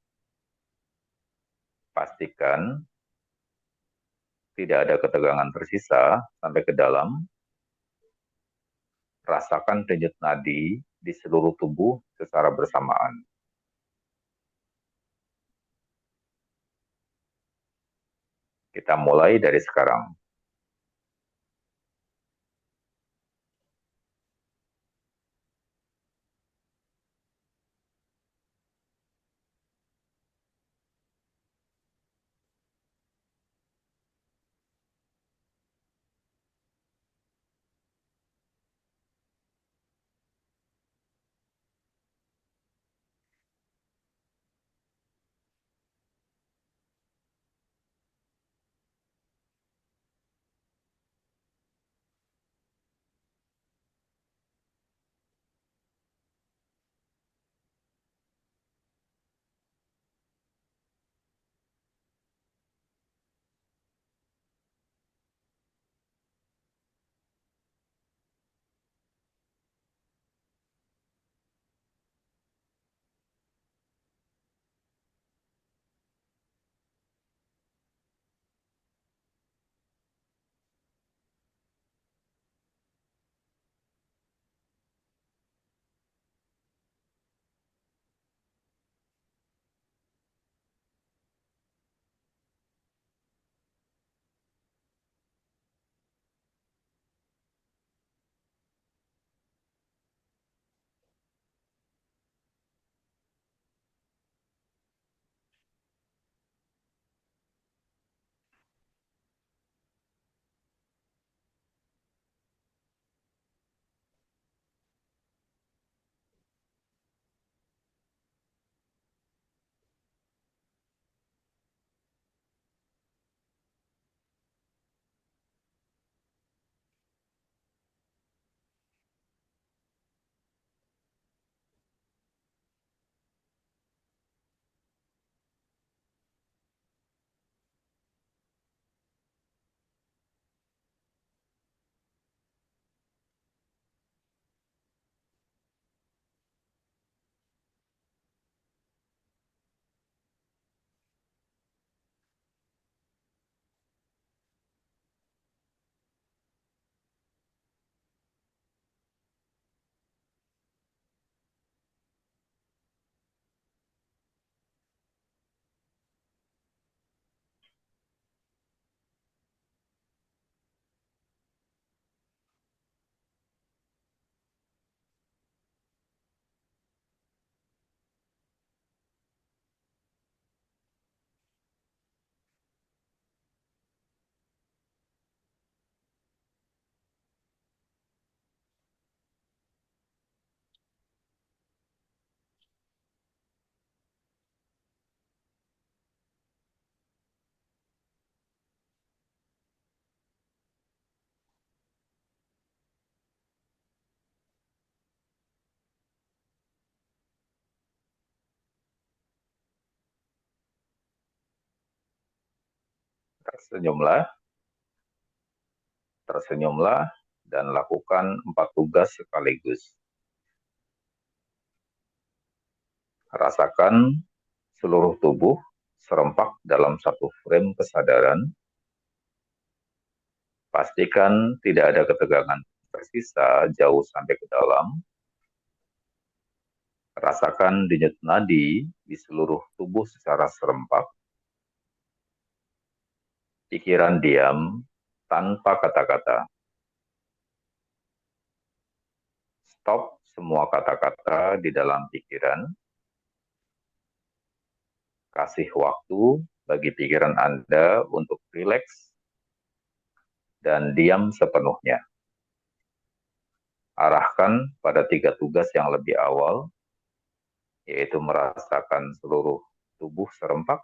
Speaker 1: Pastikan tidak ada ketegangan tersisa sampai ke dalam, rasakan denyut nadi di seluruh tubuh secara bersamaan. Kita mulai dari sekarang. Tersenyumlah, tersenyumlah, dan lakukan 4 tugas sekaligus. Rasakan seluruh tubuh serempak dalam satu frame kesadaran. Pastikan tidak ada ketegangan tersisa jauh sampai ke dalam. Rasakan denyut nadi di seluruh tubuh secara serempak. Pikiran diam tanpa kata-kata. Stop semua kata-kata di dalam pikiran. Kasih waktu bagi pikiran Anda untuk rileks dan diam sepenuhnya. Arahkan pada 3 tugas yang lebih awal, yaitu merasakan seluruh tubuh serempak,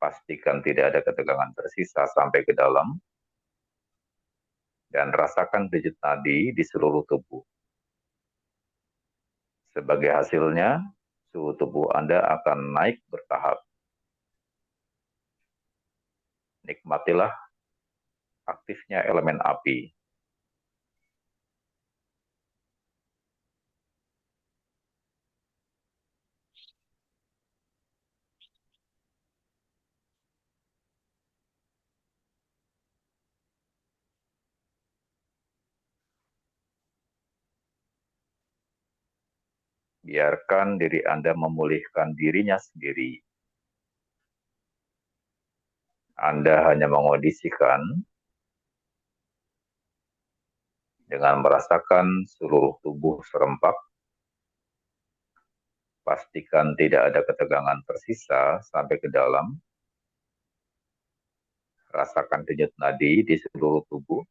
Speaker 1: pastikan tidak ada ketegangan tersisa sampai ke dalam, dan rasakan denyut nadi di seluruh tubuh. Sebagai hasilnya, suhu tubuh Anda akan naik bertahap. Nikmatilah aktifnya elemen api. Biarkan diri Anda memulihkan dirinya sendiri. Anda hanya mengondisikan dengan merasakan seluruh tubuh serempak. Pastikan tidak ada ketegangan tersisa sampai ke dalam. Rasakan denyut nadi di seluruh tubuh.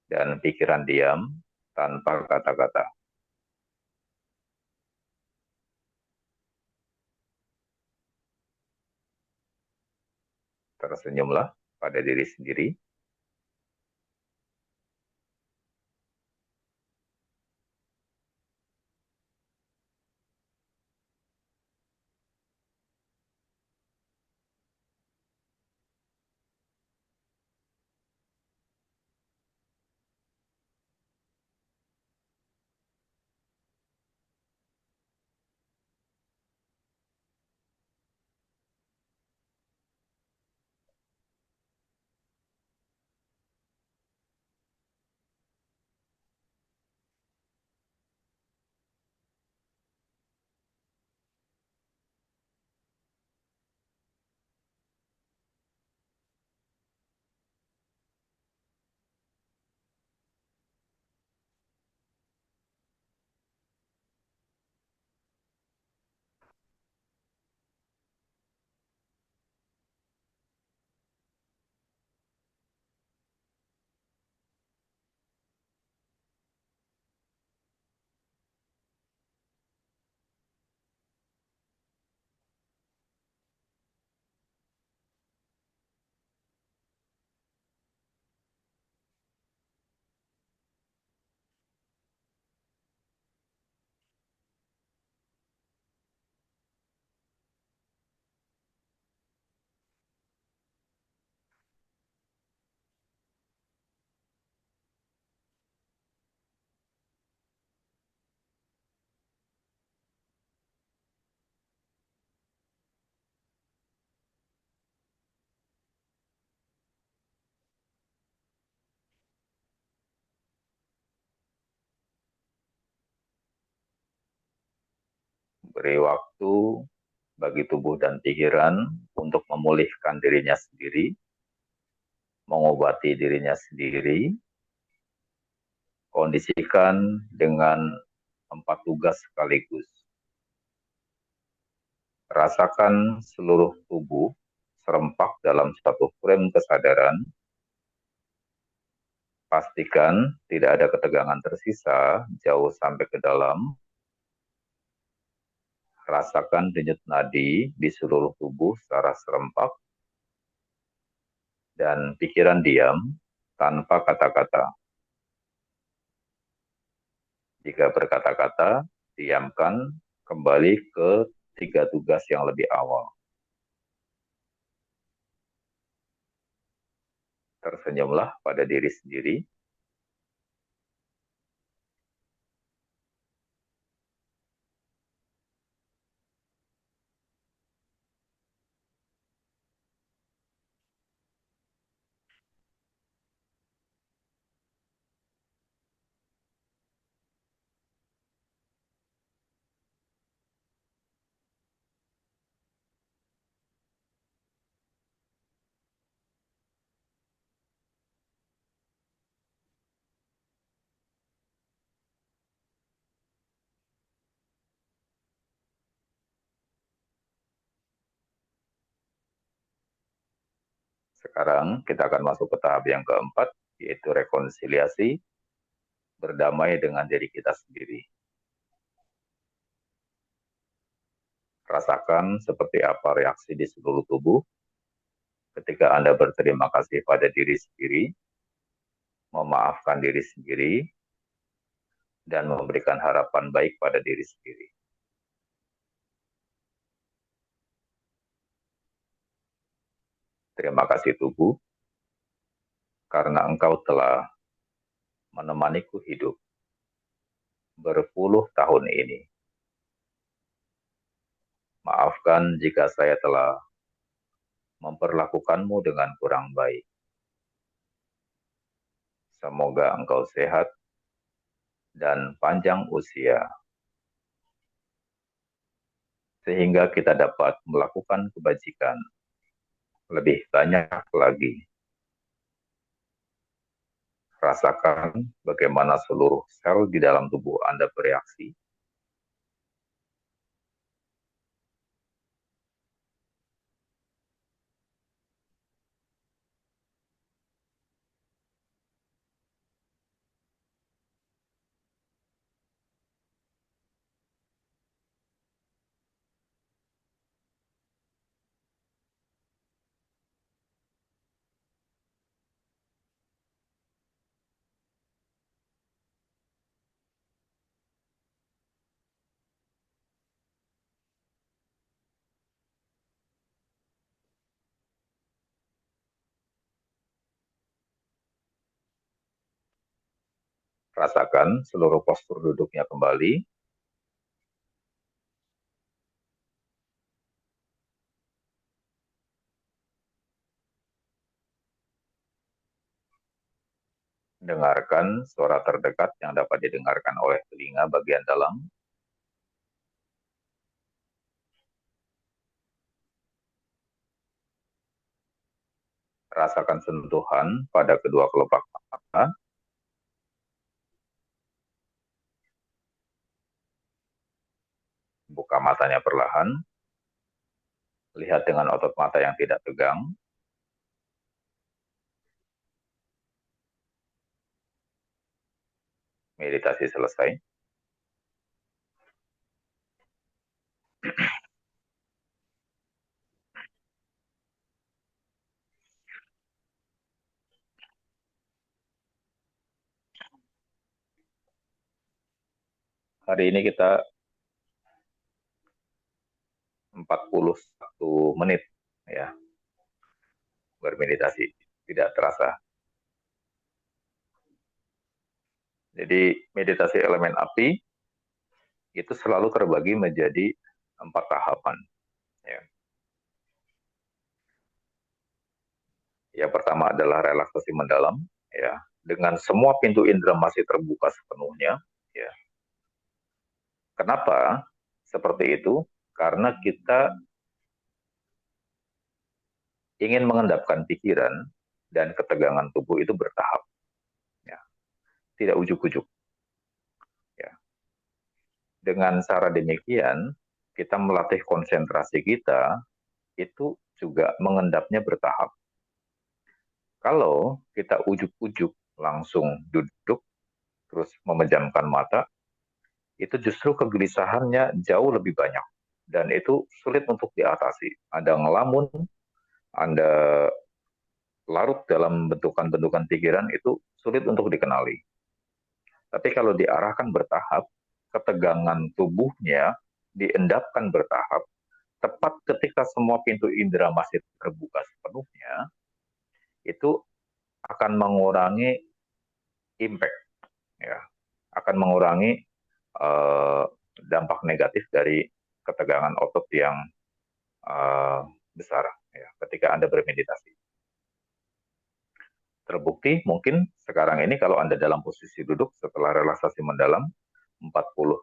Speaker 1: Dan pikiran diam tanpa kata-kata. Tersenyumlah pada diri sendiri. Beri waktu bagi tubuh dan pikiran untuk memulihkan dirinya sendiri, mengobati dirinya sendiri. Kondisikan dengan 4 tugas sekaligus. Rasakan seluruh tubuh serempak dalam satu frame kesadaran. Pastikan tidak ada ketegangan tersisa jauh sampai ke dalam. Rasakan denyut nadi di seluruh tubuh secara serempak. Dan pikiran diam tanpa kata-kata. Jika berkata-kata, diamkan, kembali ke 3 tugas yang lebih awal. Tersenyumlah pada diri sendiri. Sekarang kita akan masuk ke tahap yang keempat, yaitu rekonsiliasi, berdamai dengan diri kita sendiri. Rasakan seperti apa reaksi di seluruh tubuh ketika Anda berterima kasih pada diri sendiri, memaafkan diri sendiri, dan memberikan harapan baik pada diri sendiri. Terima kasih tubuh, karena engkau telah menemaniku hidup berpuluh tahun ini. Maafkan jika saya telah memperlakukanmu dengan kurang baik. Semoga engkau sehat dan panjang usia, sehingga kita dapat melakukan kebajikan lebih banyak lagi. Rasakan bagaimana seluruh sel di dalam tubuh Anda bereaksi. Rasakan seluruh postur duduknya kembali. Dengarkan suara terdekat yang dapat didengarkan oleh telinga bagian dalam. Rasakan sentuhan pada kedua kelopak mata. Buka matanya perlahan. Lihat dengan otot mata yang tidak tegang. Meditasi selesai. Hari ini kita 41 menit ya bermeditasi, tidak terasa. Jadi meditasi elemen api itu selalu terbagi menjadi 4 tahapan. Ya. Yang pertama adalah relaksasi mendalam, ya, dengan semua pintu indera masih terbuka sepenuhnya. Ya. Kenapa seperti itu? Karena kita ingin mengendapkan pikiran dan ketegangan tubuh itu bertahap, ya, tidak ujuk-ujuk. Ya. Dengan cara demikian, kita melatih konsentrasi kita itu juga mengendapnya bertahap. Kalau kita ujuk-ujuk langsung duduk, terus memejamkan mata, itu justru kegelisahannya jauh lebih banyak. Dan itu sulit untuk diatasi. Anda ngelamun, Anda larut dalam bentukan-bentukan pikiran, itu sulit untuk dikenali. Tapi kalau diarahkan bertahap, ketegangan tubuhnya diendapkan bertahap, tepat ketika semua pintu indera masih terbuka sepenuhnya, itu akan mengurangi impact, ya, akan mengurangi dampak negatif dari ketegangan otot yang besar ya, ketika Anda bermeditasi. Terbukti mungkin sekarang ini kalau Anda dalam posisi duduk setelah relaksasi mendalam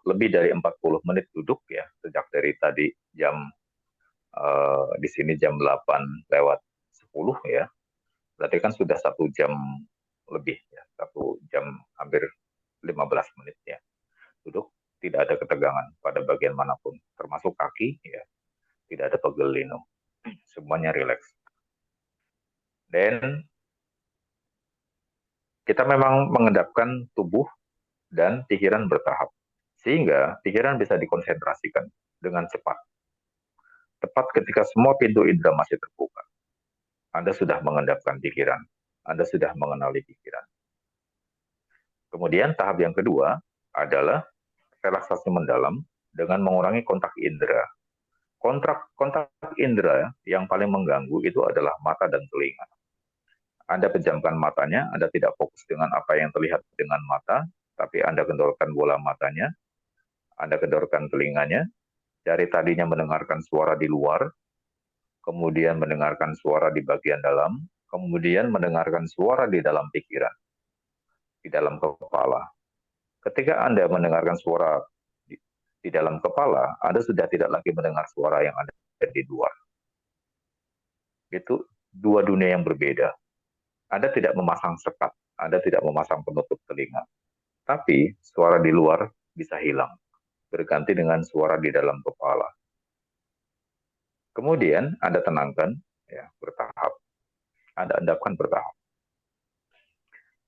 Speaker 1: lebih dari 40 menit duduk ya, sejak dari tadi jam di sini jam 8 lewat 10 ya. Berarti kan sudah 1 jam lebih ya, 1 jam hampir 15 menit ya. Duduk tidak ada ketegangan pada bagian manapun, termasuk kaki ya, tidak ada pegel linu, semuanya rileks. Dan kita memang mengendapkan tubuh dan pikiran bertahap, sehingga pikiran bisa dikonsentrasikan dengan cepat. Tepat ketika semua pintu indera masih terbuka, Anda sudah mengendapkan pikiran, Anda sudah mengenali pikiran. Kemudian tahap yang kedua adalah relaksasi mendalam dengan mengurangi kontak indera. Kontak indera yang paling mengganggu itu adalah mata dan telinga. Anda pejamkan matanya, Anda tidak fokus dengan apa yang terlihat dengan mata, tapi Anda kendorkan bola matanya, Anda kendorkan telinganya, dari tadinya mendengarkan suara di luar, kemudian mendengarkan suara di bagian dalam, kemudian mendengarkan suara di dalam pikiran, di dalam kepala. Ketika Anda mendengarkan suara di dalam kepala, Anda sudah tidak lagi mendengar suara yang ada di luar. Itu dua dunia yang berbeda. Anda tidak memasang sekat, Anda tidak memasang penutup telinga. Tapi suara di luar bisa hilang, berganti dengan suara di dalam kepala. Kemudian Anda tenangkan, ya, bertahap. Anda endapkan bertahap.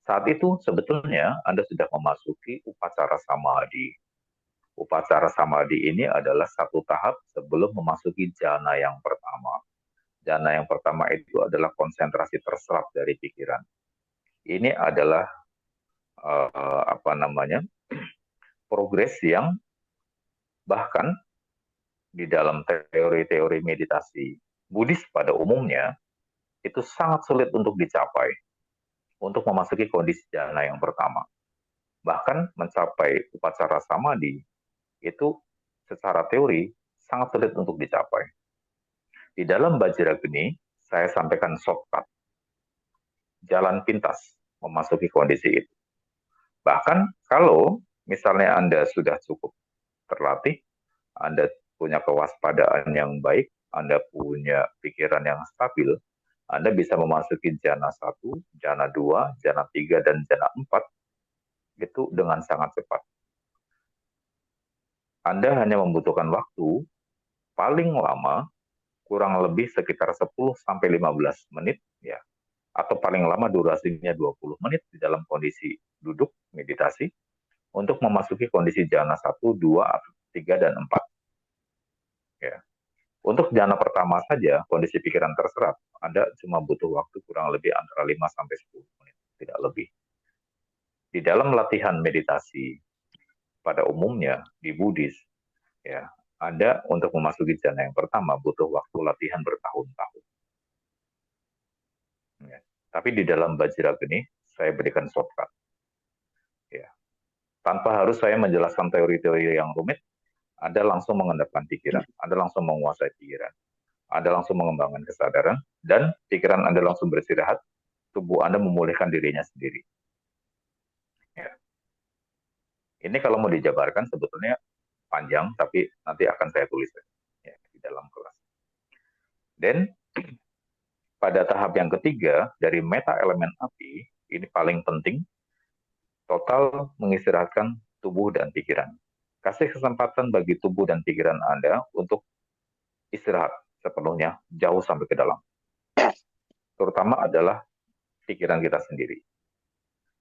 Speaker 1: Saat itu sebetulnya Anda sudah memasuki upacara samadhi. Upacara samadhi ini adalah satu tahap sebelum memasuki jana yang pertama. Jana yang pertama itu adalah konsentrasi terserap dari pikiran. Ini adalah progres yang bahkan di dalam teori-teori meditasi Buddhis pada umumnya itu sangat sulit untuk dicapai untuk memasuki kondisi jana yang pertama. Bahkan mencapai upacara samadhi itu secara teori sangat sulit untuk dicapai. Di dalam Vajragni, saya sampaikan shortcut, jalan pintas memasuki kondisi itu. Bahkan kalau misalnya Anda sudah cukup terlatih, Anda punya kewaspadaan yang baik, Anda punya pikiran yang stabil, Anda bisa memasuki jana 1, jana 2, jana 3, dan jana 4 itu dengan sangat cepat. Anda hanya membutuhkan waktu paling lama kurang lebih sekitar 10 sampai 15 menit ya, atau paling lama durasinya 20 menit di dalam kondisi duduk meditasi untuk memasuki kondisi jana 1, 2, 3, dan 4. Ya. Untuk jana pertama saja, kondisi pikiran terserap, Anda cuma butuh waktu kurang lebih antara 5 sampai 10 menit, tidak lebih. Di dalam latihan meditasi pada umumnya di Buddhis, ya, Anda untuk memasuki jana yang pertama butuh waktu latihan bertahun-tahun. Ya. Tapi di dalam Vajragni, saya berikan shortcut. Ya. Tanpa harus saya menjelaskan teori-teori yang rumit, Anda langsung mengendapkan pikiran, Anda langsung menguasai pikiran, Anda langsung mengembangkan kesadaran, dan pikiran Anda langsung beristirahat, tubuh Anda memulihkan dirinya sendiri. Ya. Ini kalau mau dijabarkan sebetulnya panjang, tapi nanti akan saya tulis ya, di dalam kelas. Dan pada tahap yang ketiga, dari meta elemen api, ini paling penting, total mengistirahatkan tubuh dan pikiran. Kasih kesempatan bagi tubuh dan pikiran Anda untuk istirahat sepenuhnya, jauh sampai ke dalam. Terutama adalah pikiran kita sendiri.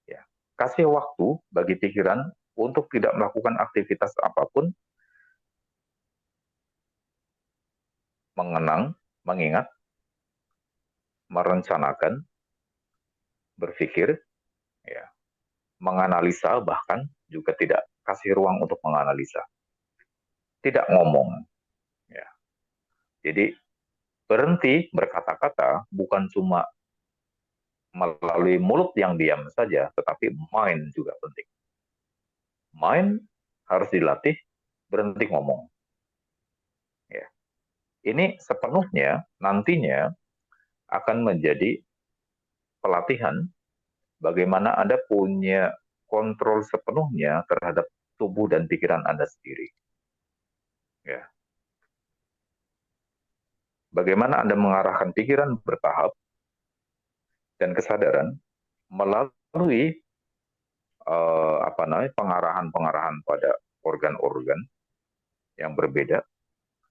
Speaker 1: Ya. Kasih waktu bagi pikiran untuk tidak melakukan aktivitas apapun, mengenang, mengingat, merencanakan, berpikir, ya, menganalisa, bahkan juga tidak kasih ruang untuk menganalisa, tidak ngomong. Ya. Jadi berhenti berkata-kata bukan cuma melalui mulut yang diam saja, tetapi mind juga penting. Mind harus dilatih berhenti ngomong. Ya. Ini sepenuhnya nantinya akan menjadi pelatihan bagaimana Anda punya kontrol sepenuhnya terhadap tubuh dan pikiran Anda sendiri. Ya. Bagaimana Anda mengarahkan pikiran bertahap dan kesadaran melalui pengarahan-pengarahan pada organ-organ yang berbeda.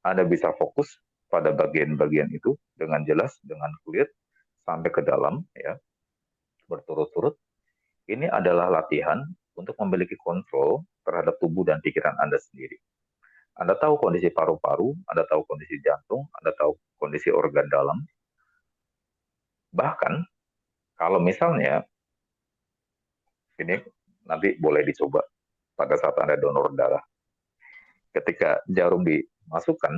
Speaker 1: Anda bisa fokus pada bagian-bagian itu dengan jelas, dengan clear sampai ke dalam, ya, berturut-turut. Ini adalah latihan untuk memiliki kontrol terhadap tubuh dan pikiran Anda sendiri. Anda tahu kondisi paru-paru, Anda tahu kondisi jantung, Anda tahu kondisi organ dalam. Bahkan kalau misalnya ini nanti boleh dicoba pada saat Anda donor darah. Ketika jarum dimasukkan,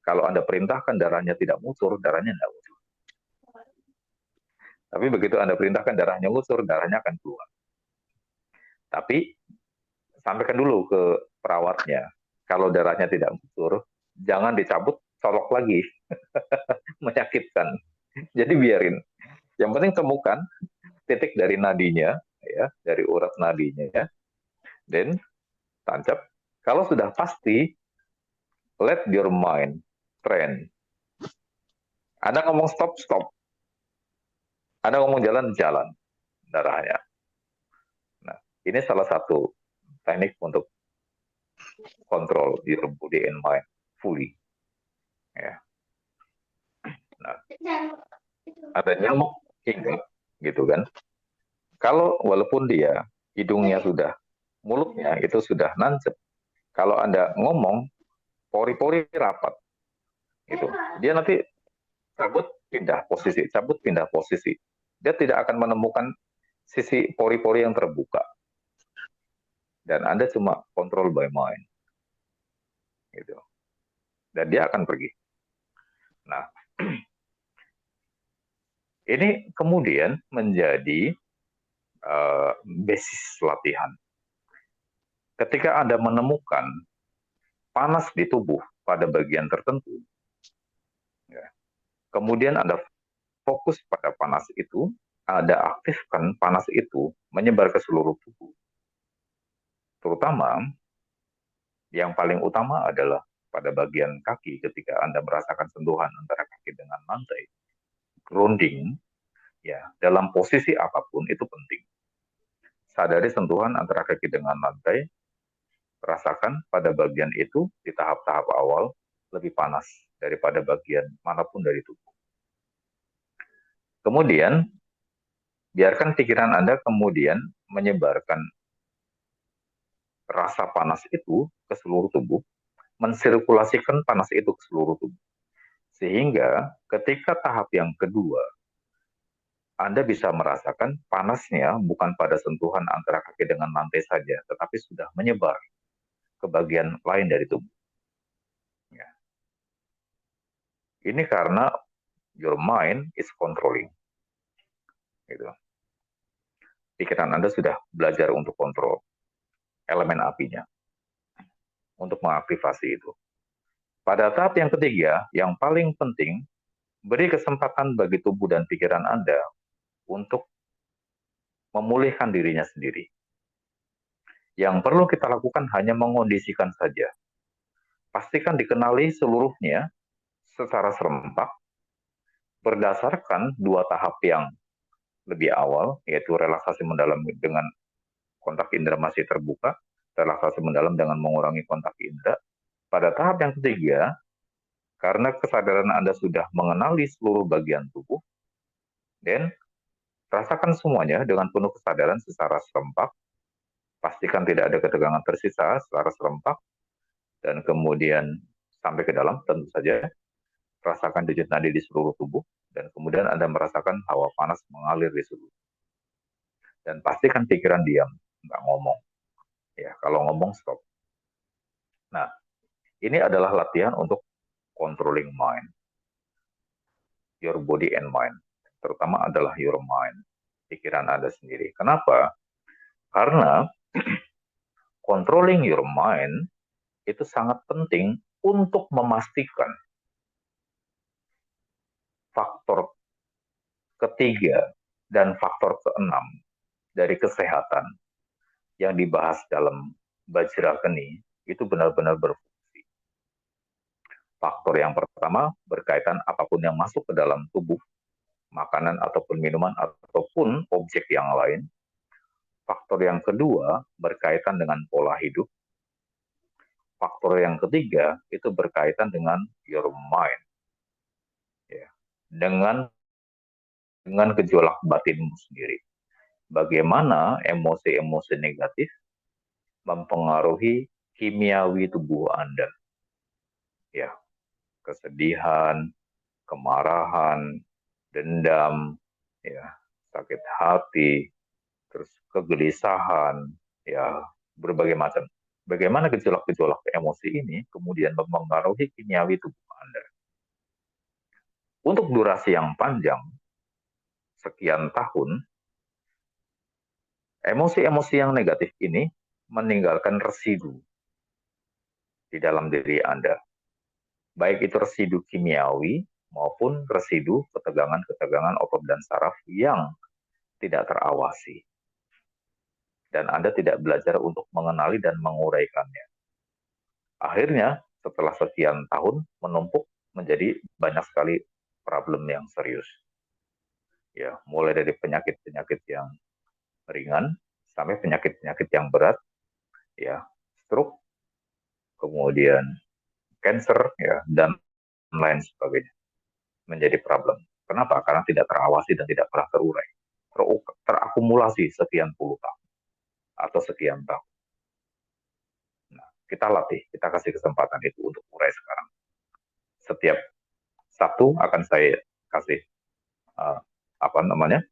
Speaker 1: kalau Anda perintahkan darahnya tidak ngucur, darahnya tidak ngucur. Tapi begitu Anda perintahkan darahnya ngucur, darahnya akan keluar. Tapi sampaikan dulu ke perawatnya, kalau darahnya tidak ngucur, jangan dicabut, colok lagi. Menyakitkan. Jadi biarin. Yang penting temukan titik dari nadinya, ya, dari urat nadinya, ya. Dan tancap. Kalau sudah pasti, let your mind train. Anda ngomong stop, stop. Anda ngomong jalan, jalan darahnya. Nah, ini salah satu teknik untuk kontrol your body and mind fully. Ya. Nah, ada nyamuk hinggap, gitu kan? Kalau walaupun dia hidungnya sudah, mulutnya itu sudah nancep, kalau Anda ngomong, pori-pori rapat, gitu. Dia nanti cabut pindah posisi, cabut pindah posisi. Dia tidak akan menemukan sisi pori-pori yang terbuka. Dan Anda cuma kontrol by mind. Gitu. Dan dia akan pergi. Nah, ini kemudian menjadi basis latihan. Ketika Anda menemukan panas di tubuh pada bagian tertentu, ya, kemudian Anda fokus pada panas itu, Anda aktifkan panas itu menyebar ke seluruh tubuh. Terutama yang paling utama adalah pada bagian kaki ketika Anda merasakan sentuhan antara kaki dengan lantai. Grounding, ya, dalam posisi apapun itu penting. Sadari sentuhan antara kaki dengan lantai, rasakan pada bagian itu di tahap-tahap awal lebih panas daripada bagian manapun dari tubuh. Kemudian, biarkan pikiran Anda kemudian menyebarkan rasa panas itu ke seluruh tubuh, mensirkulasikan panas itu ke seluruh tubuh. Sehingga ketika tahap yang kedua, Anda bisa merasakan panasnya bukan pada sentuhan antara kaki dengan lantai saja, tetapi sudah menyebar ke bagian lain dari tubuh. Ya. Ini karena your mind is controlling. Gitu. Pikiran Anda sudah belajar untuk kontrol elemen apinya, untuk mengaktifasi itu. Pada tahap yang ketiga, yang paling penting, beri kesempatan bagi tubuh dan pikiran Anda untuk memulihkan dirinya sendiri. Yang perlu kita lakukan hanya mengondisikan saja. Pastikan dikenali seluruhnya secara serempak berdasarkan dua tahap yang lebih awal, yaitu relaksasi mendalam dengan kontak indera masih terbuka, relaksasi mendalam dengan mengurangi kontak indera. Pada tahap yang ketiga, karena kesadaran Anda sudah mengenali seluruh bagian tubuh, dan rasakan semuanya dengan penuh kesadaran secara serempak, pastikan tidak ada ketegangan tersisa secara serempak, dan kemudian sampai ke dalam, tentu saja, rasakan denyut nadi di seluruh tubuh, dan kemudian Anda merasakan hawa panas mengalir di seluruh. Dan pastikan pikiran diam, nggak ngomong. Ya, kalau ngomong stop. Nah, ini adalah latihan untuk controlling mind, your body and mind. Terutama adalah your mind, pikiran Anda sendiri. Kenapa? Karena controlling your mind itu sangat penting untuk memastikan faktor ketiga dan faktor keenam dari kesehatan yang dibahas dalam Bajragani itu benar-benar berfungsi. Faktor yang pertama berkaitan apapun yang masuk ke dalam tubuh, makanan ataupun minuman ataupun objek yang lain. Faktor yang kedua berkaitan dengan pola hidup. Faktor yang ketiga itu berkaitan dengan your mind, ya, dengan gejolak batinmu sendiri. Bagaimana emosi-emosi negatif mempengaruhi kimiawi tubuh Anda. Ya, kesedihan, kemarahan, dendam, ya, sakit hati, terus kegelisahan, ya, berbagai macam. Bagaimana gejolak-gejolak emosi ini kemudian mempengaruhi kimiawi tubuh Anda. Untuk durasi yang panjang, sekian tahun, emosi-emosi yang negatif ini meninggalkan residu di dalam diri Anda. Baik itu residu kimiawi maupun residu ketegangan-ketegangan otot dan saraf yang tidak terawasi. dan Anda tidak belajar untuk mengenali dan menguraikannya. Akhirnya, setelah sekian tahun menumpuk menjadi banyak sekali problem yang serius. Ya, mulai dari penyakit-penyakit yang ringan sampai penyakit-penyakit yang berat, ya, stroke, kemudian cancer, ya, dan lain sebagainya menjadi problem. Kenapa? Karena tidak terawasi dan tidak pernah terurai. Terakumulasi sekian puluh tahun atau sekian tahun. Nah, kita latih, kita kasih kesempatan itu untuk urai sekarang. Setiap Sabtu akan saya kasih uh, apa namanya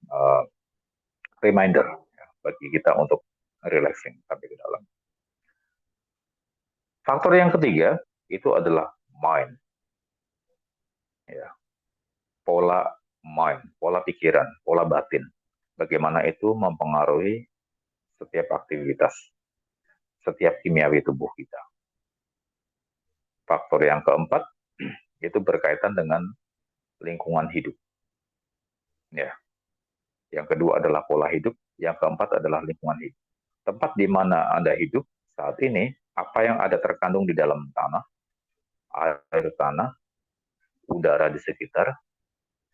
Speaker 1: reminder ya, bagi kita untuk relaxing sampai ke dalam. Faktor yang ketiga itu adalah mind, ya, pola mind, pola pikiran, pola batin. Bagaimana itu mempengaruhi setiap aktivitas, setiap kimiawi tubuh kita. Faktor yang keempat itu berkaitan dengan lingkungan hidup. Ya. Yang kedua adalah pola hidup, yang keempat adalah lingkungan hidup. Tempat di mana Anda hidup saat ini, apa yang ada terkandung di dalam tanah, air tanah, udara di sekitar,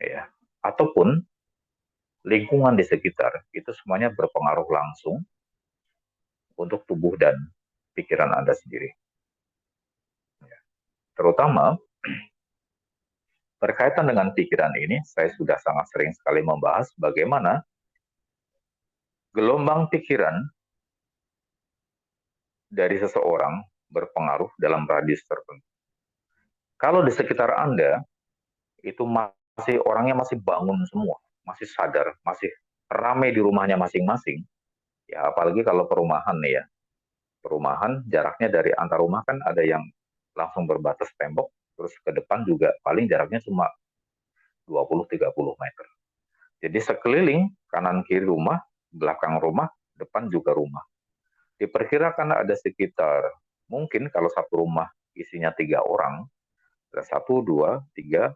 Speaker 1: ya, ataupun lingkungan di sekitar, itu semuanya berpengaruh langsung untuk tubuh dan pikiran Anda sendiri. Ya. Terutama berkaitan dengan pikiran ini, saya sudah sangat sering sekali membahas bagaimana gelombang pikiran dari seseorang berpengaruh dalam radius tertentu. Kalau di sekitar Anda itu masih orangnya masih bangun semua, masih sadar, masih ramai di rumahnya masing-masing, ya apalagi kalau perumahan nih ya, perumahan jaraknya dari antar rumah kan ada yang langsung berbatas tembok, terus ke depan juga paling jaraknya cuma 20-30 meter. Jadi sekeliling kanan kiri rumah, belakang rumah, depan juga rumah. Diperkirakan ada sekitar, mungkin kalau satu rumah isinya 3 orang, ada 1, 2, 3,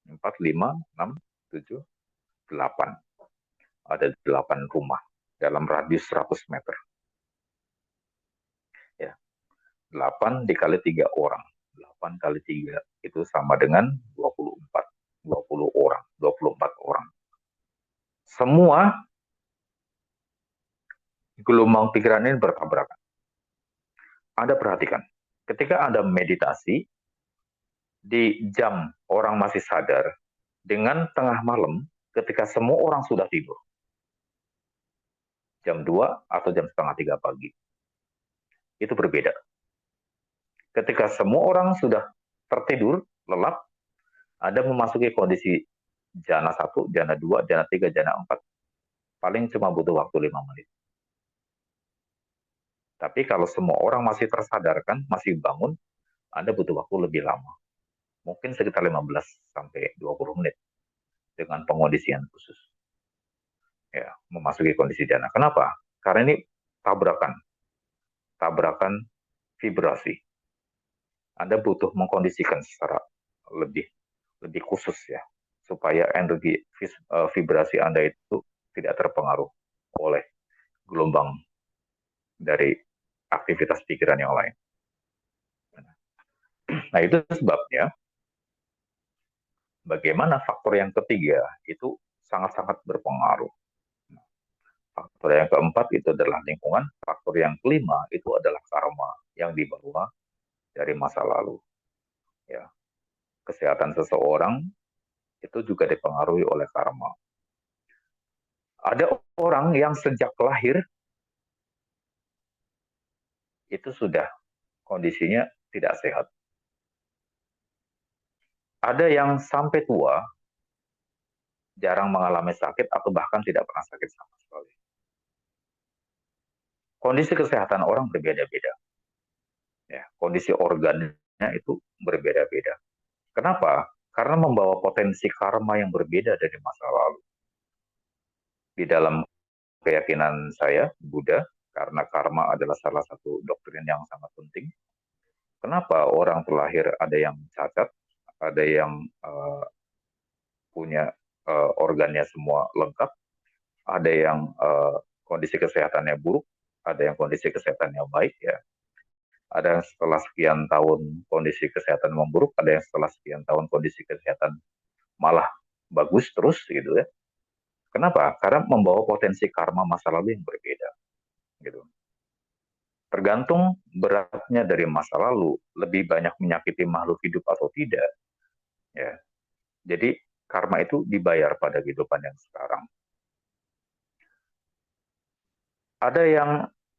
Speaker 1: 4, 5, 6, 7, 8. Ada 8 rumah dalam radius 100 meter. Ya, 8 dikali 3 orang. 8 kali 3 itu sama dengan 24. 20 orang, 24 orang. Semua gelombang pikiran ini bertabrakan. Anda perhatikan, ketika Anda meditasi, di jam orang masih sadar, dengan tengah malam, ketika semua orang sudah tidur, jam 2 atau jam setengah 3 pagi, itu berbeda. Ketika semua orang sudah tertidur, lelap, Anda memasuki kondisi jana 1, jana 2, jana 3, jana 4, paling cuma butuh waktu 5 menit. Tapi kalau semua orang masih tersadarkan, masih bangun, Anda butuh waktu lebih lama. Mungkin sekitar 15-20 menit dengan pengondisian khusus. Ya, memasuki kondisi jana. Kenapa? Karena ini tabrakan vibrasi. Anda butuh mengkondisikan secara lebih khusus ya, supaya energi vibrasi Anda itu tidak terpengaruh oleh gelombang dari aktivitas pikiran yang lain. Nah, itu sebabnya bagaimana faktor yang ketiga itu sangat-sangat berpengaruh. Faktor yang keempat itu adalah lingkungan, faktor yang kelima itu adalah karma yang dibawa dari masa lalu. Ya, kesehatan seseorang itu juga dipengaruhi oleh karma. Ada orang yang sejak lahir itu sudah kondisinya tidak sehat. Ada yang sampai tua jarang mengalami sakit atau bahkan tidak pernah sakit sama sekali. Kondisi kesehatan orang berbeda-beda. Ya, kondisi organnya itu berbeda-beda. Kenapa? Karena membawa potensi karma yang berbeda dari masa lalu. Di dalam keyakinan saya, Buddha, karena karma adalah salah satu doktrin yang sangat penting. Kenapa orang terlahir ada yang cacat, ada yang punya organnya semua lengkap, ada yang kondisi kesehatannya buruk, ada yang kondisi kesehatannya baik ya, ada yang setelah sekian tahun kondisi kesehatan memburuk, ada yang setelah sekian tahun kondisi kesehatan malah bagus terus gitu ya. Kenapa? Karena membawa potensi karma masa lalu yang berbeda gitu. Tergantung beratnya dari masa lalu, lebih banyak menyakiti makhluk hidup atau tidak ya. Jadi karma itu dibayar pada kehidupan yang sekarang. Ada yang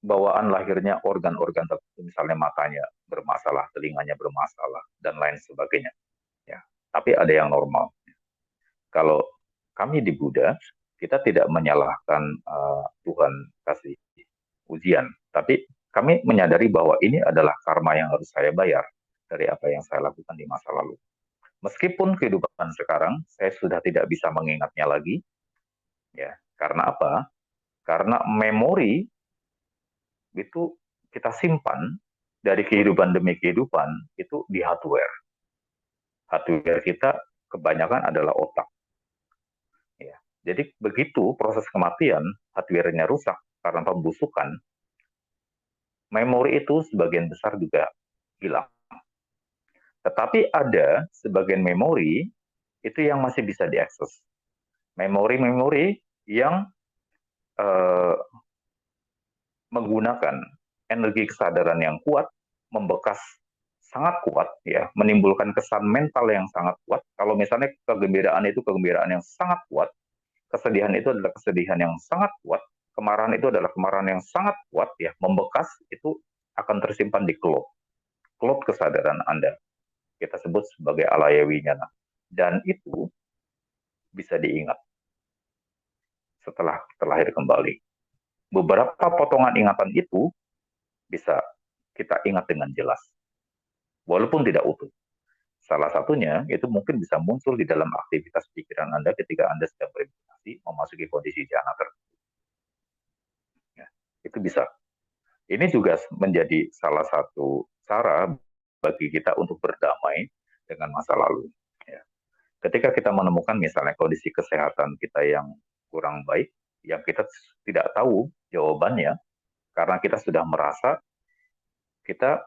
Speaker 1: bawaan lahirnya organ-organ tertentu, misalnya matanya bermasalah, telinganya bermasalah, dan lain sebagainya. Ya, tapi ada yang normal. Kalau kami di Buddha, kita tidak menyalahkan Tuhan kasih ujian, tapi kami menyadari bahwa ini adalah karma yang harus saya bayar dari apa yang saya lakukan di masa lalu. Meskipun kehidupan sekarang saya sudah tidak bisa mengingatnya lagi, ya karena apa? Karena memori itu kita simpan dari kehidupan demi kehidupan itu di hardware. Hardware kita kebanyakan adalah otak. Ya. Jadi begitu proses kematian, hardware-nya rusak karena pembusukan, memori itu sebagian besar juga hilang. Tetapi ada sebagian memori itu yang masih bisa diakses. Memori-memori yang eh, menggunakan energi kesadaran yang kuat, membekas sangat kuat ya, menimbulkan kesan mental yang sangat kuat. Kalau misalnya kegembiraan itu kegembiraan yang sangat kuat, kesedihan itu adalah kesedihan yang sangat kuat, kemarahan itu adalah kemarahan yang sangat kuat ya, membekas itu akan tersimpan di cloud kesadaran Anda. Kita sebut sebagai alaya winyana. Dan itu bisa diingat setelah terlahir kembali. Beberapa potongan ingatan itu bisa kita ingat dengan jelas, walaupun tidak utuh. Salah satunya itu mungkin bisa muncul di dalam aktivitas pikiran Anda ketika Anda sedang bermeditasi, memasuki kondisi jhana tertentu. Ya, itu bisa. Ini juga menjadi salah satu cara bagi kita untuk berdamai dengan masa lalu. Ya. Ketika kita menemukan misalnya kondisi kesehatan kita yang kurang baik, yang kita tidak tahu jawabannya, karena kita sudah merasa kita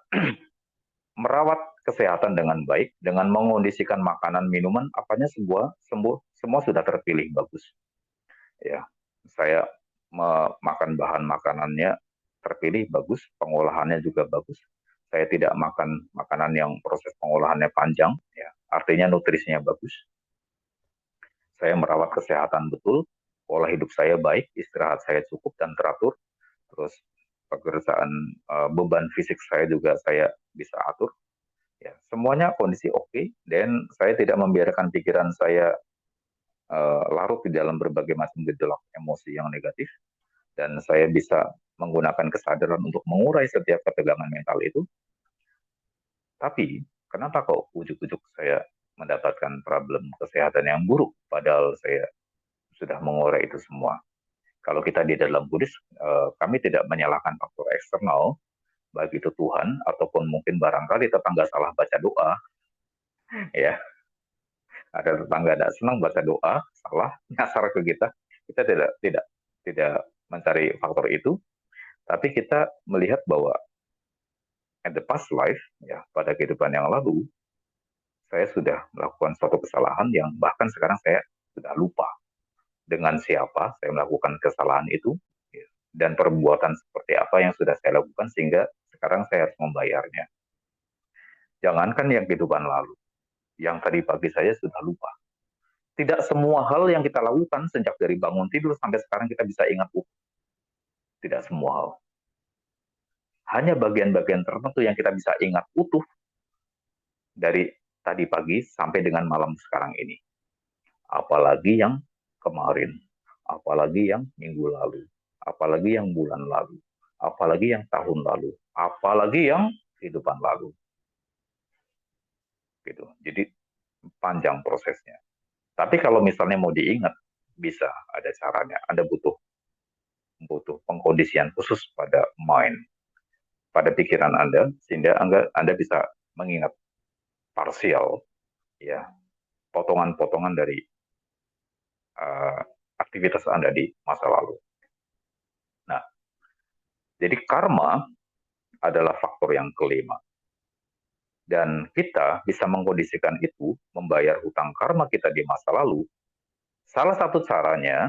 Speaker 1: merawat kesehatan dengan baik, dengan mengondisikan makanan, minuman, apanya semua sudah terpilih bagus. Ya, saya makan bahan makanannya terpilih bagus, pengolahannya juga bagus. Saya tidak makan makanan yang proses pengolahannya panjang, ya, artinya nutrisinya bagus. Saya merawat kesehatan betul, pola hidup saya baik, istirahat saya cukup dan teratur, terus pekerjaan beban fisik saya juga saya bisa atur. Ya, semuanya kondisi oke, dan saya tidak membiarkan pikiran saya larut di dalam berbagai macam gejolak emosi yang negatif, dan saya bisa menggunakan kesadaran untuk mengurai setiap ketegangan mental itu. Tapi kenapa kok ujuk-ujuk saya mendapatkan problem kesehatan yang buruk, padahal saya sudah mengurai itu semua? Kalau kita di dalam Buddhis, kami tidak menyalahkan faktor eksternal, baik itu Tuhan ataupun mungkin barangkali tetangga salah baca doa, ya. Ada tetangga tidak senang baca doa, salah nyasar ke kita tidak mencari faktor itu, tapi kita melihat bahwa at the past life, ya pada kehidupan yang lalu, saya sudah melakukan suatu kesalahan yang bahkan sekarang saya sudah lupa dengan siapa saya melakukan kesalahan itu, ya, dan perbuatan seperti apa yang sudah saya lakukan sehingga sekarang saya harus membayarnya. Jangankan yang kehidupan lalu, yang tadi pagi saya sudah lupa. Tidak semua hal yang kita lakukan sejak dari bangun tidur sampai sekarang kita bisa ingat utuh. Tidak semua hal. Hanya bagian-bagian tertentu yang kita bisa ingat utuh dari tadi pagi sampai dengan malam sekarang ini. Apalagi yang kemarin, apalagi yang minggu lalu, apalagi yang bulan lalu, apalagi yang tahun lalu, apalagi yang kehidupan lalu. Gitu. Jadi panjang prosesnya. Tapi kalau misalnya mau diingat, bisa ada caranya. Anda butuh pengkondisian khusus pada mind, pada pikiran Anda, sehingga Anda bisa mengingat parsial, ya, potongan-potongan dari uh, aktivitas Anda di masa lalu. Nah, Jadi karma adalah faktor yang kelima. Dan kita bisa mengkondisikan itu, membayar hutang karma kita di masa lalu. Salah satu caranya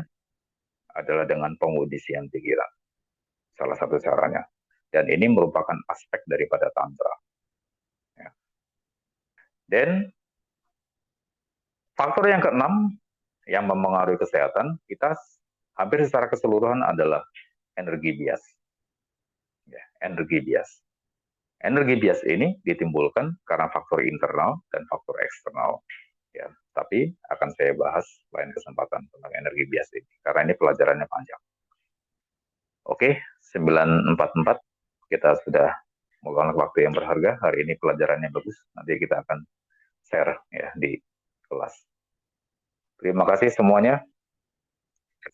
Speaker 1: adalah dengan pengondisian pikiran. Salah satu caranya. Dan ini merupakan aspek daripada tantra. Ya. Dan faktor yang keenam yang mempengaruhi kesehatan kita hampir secara keseluruhan adalah energi bias. Ya, energi bias. Energi bias ini ditimbulkan karena faktor internal dan faktor eksternal. Ya, tapi akan saya bahas lain kesempatan tentang energi bias ini karena ini pelajarannya panjang. Oke, 9.44 kita sudah meluangkan waktu yang berharga. Hari ini pelajarannya bagus. Nanti kita akan share ya di kelas. Terima kasih semuanya.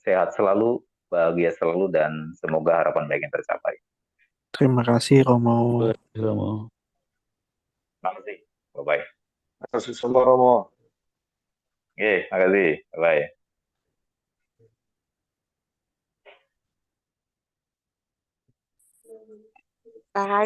Speaker 1: Sehat selalu, bahagia selalu, dan semoga harapan baik yang tercapai.
Speaker 2: Terima kasih Romo.
Speaker 3: Romo.
Speaker 1: Terima kasih. Bye-bye.
Speaker 4: Terima kasih semua Romo.
Speaker 1: Oke, terima kasih. Bye-bye.
Speaker 5: Bahaya.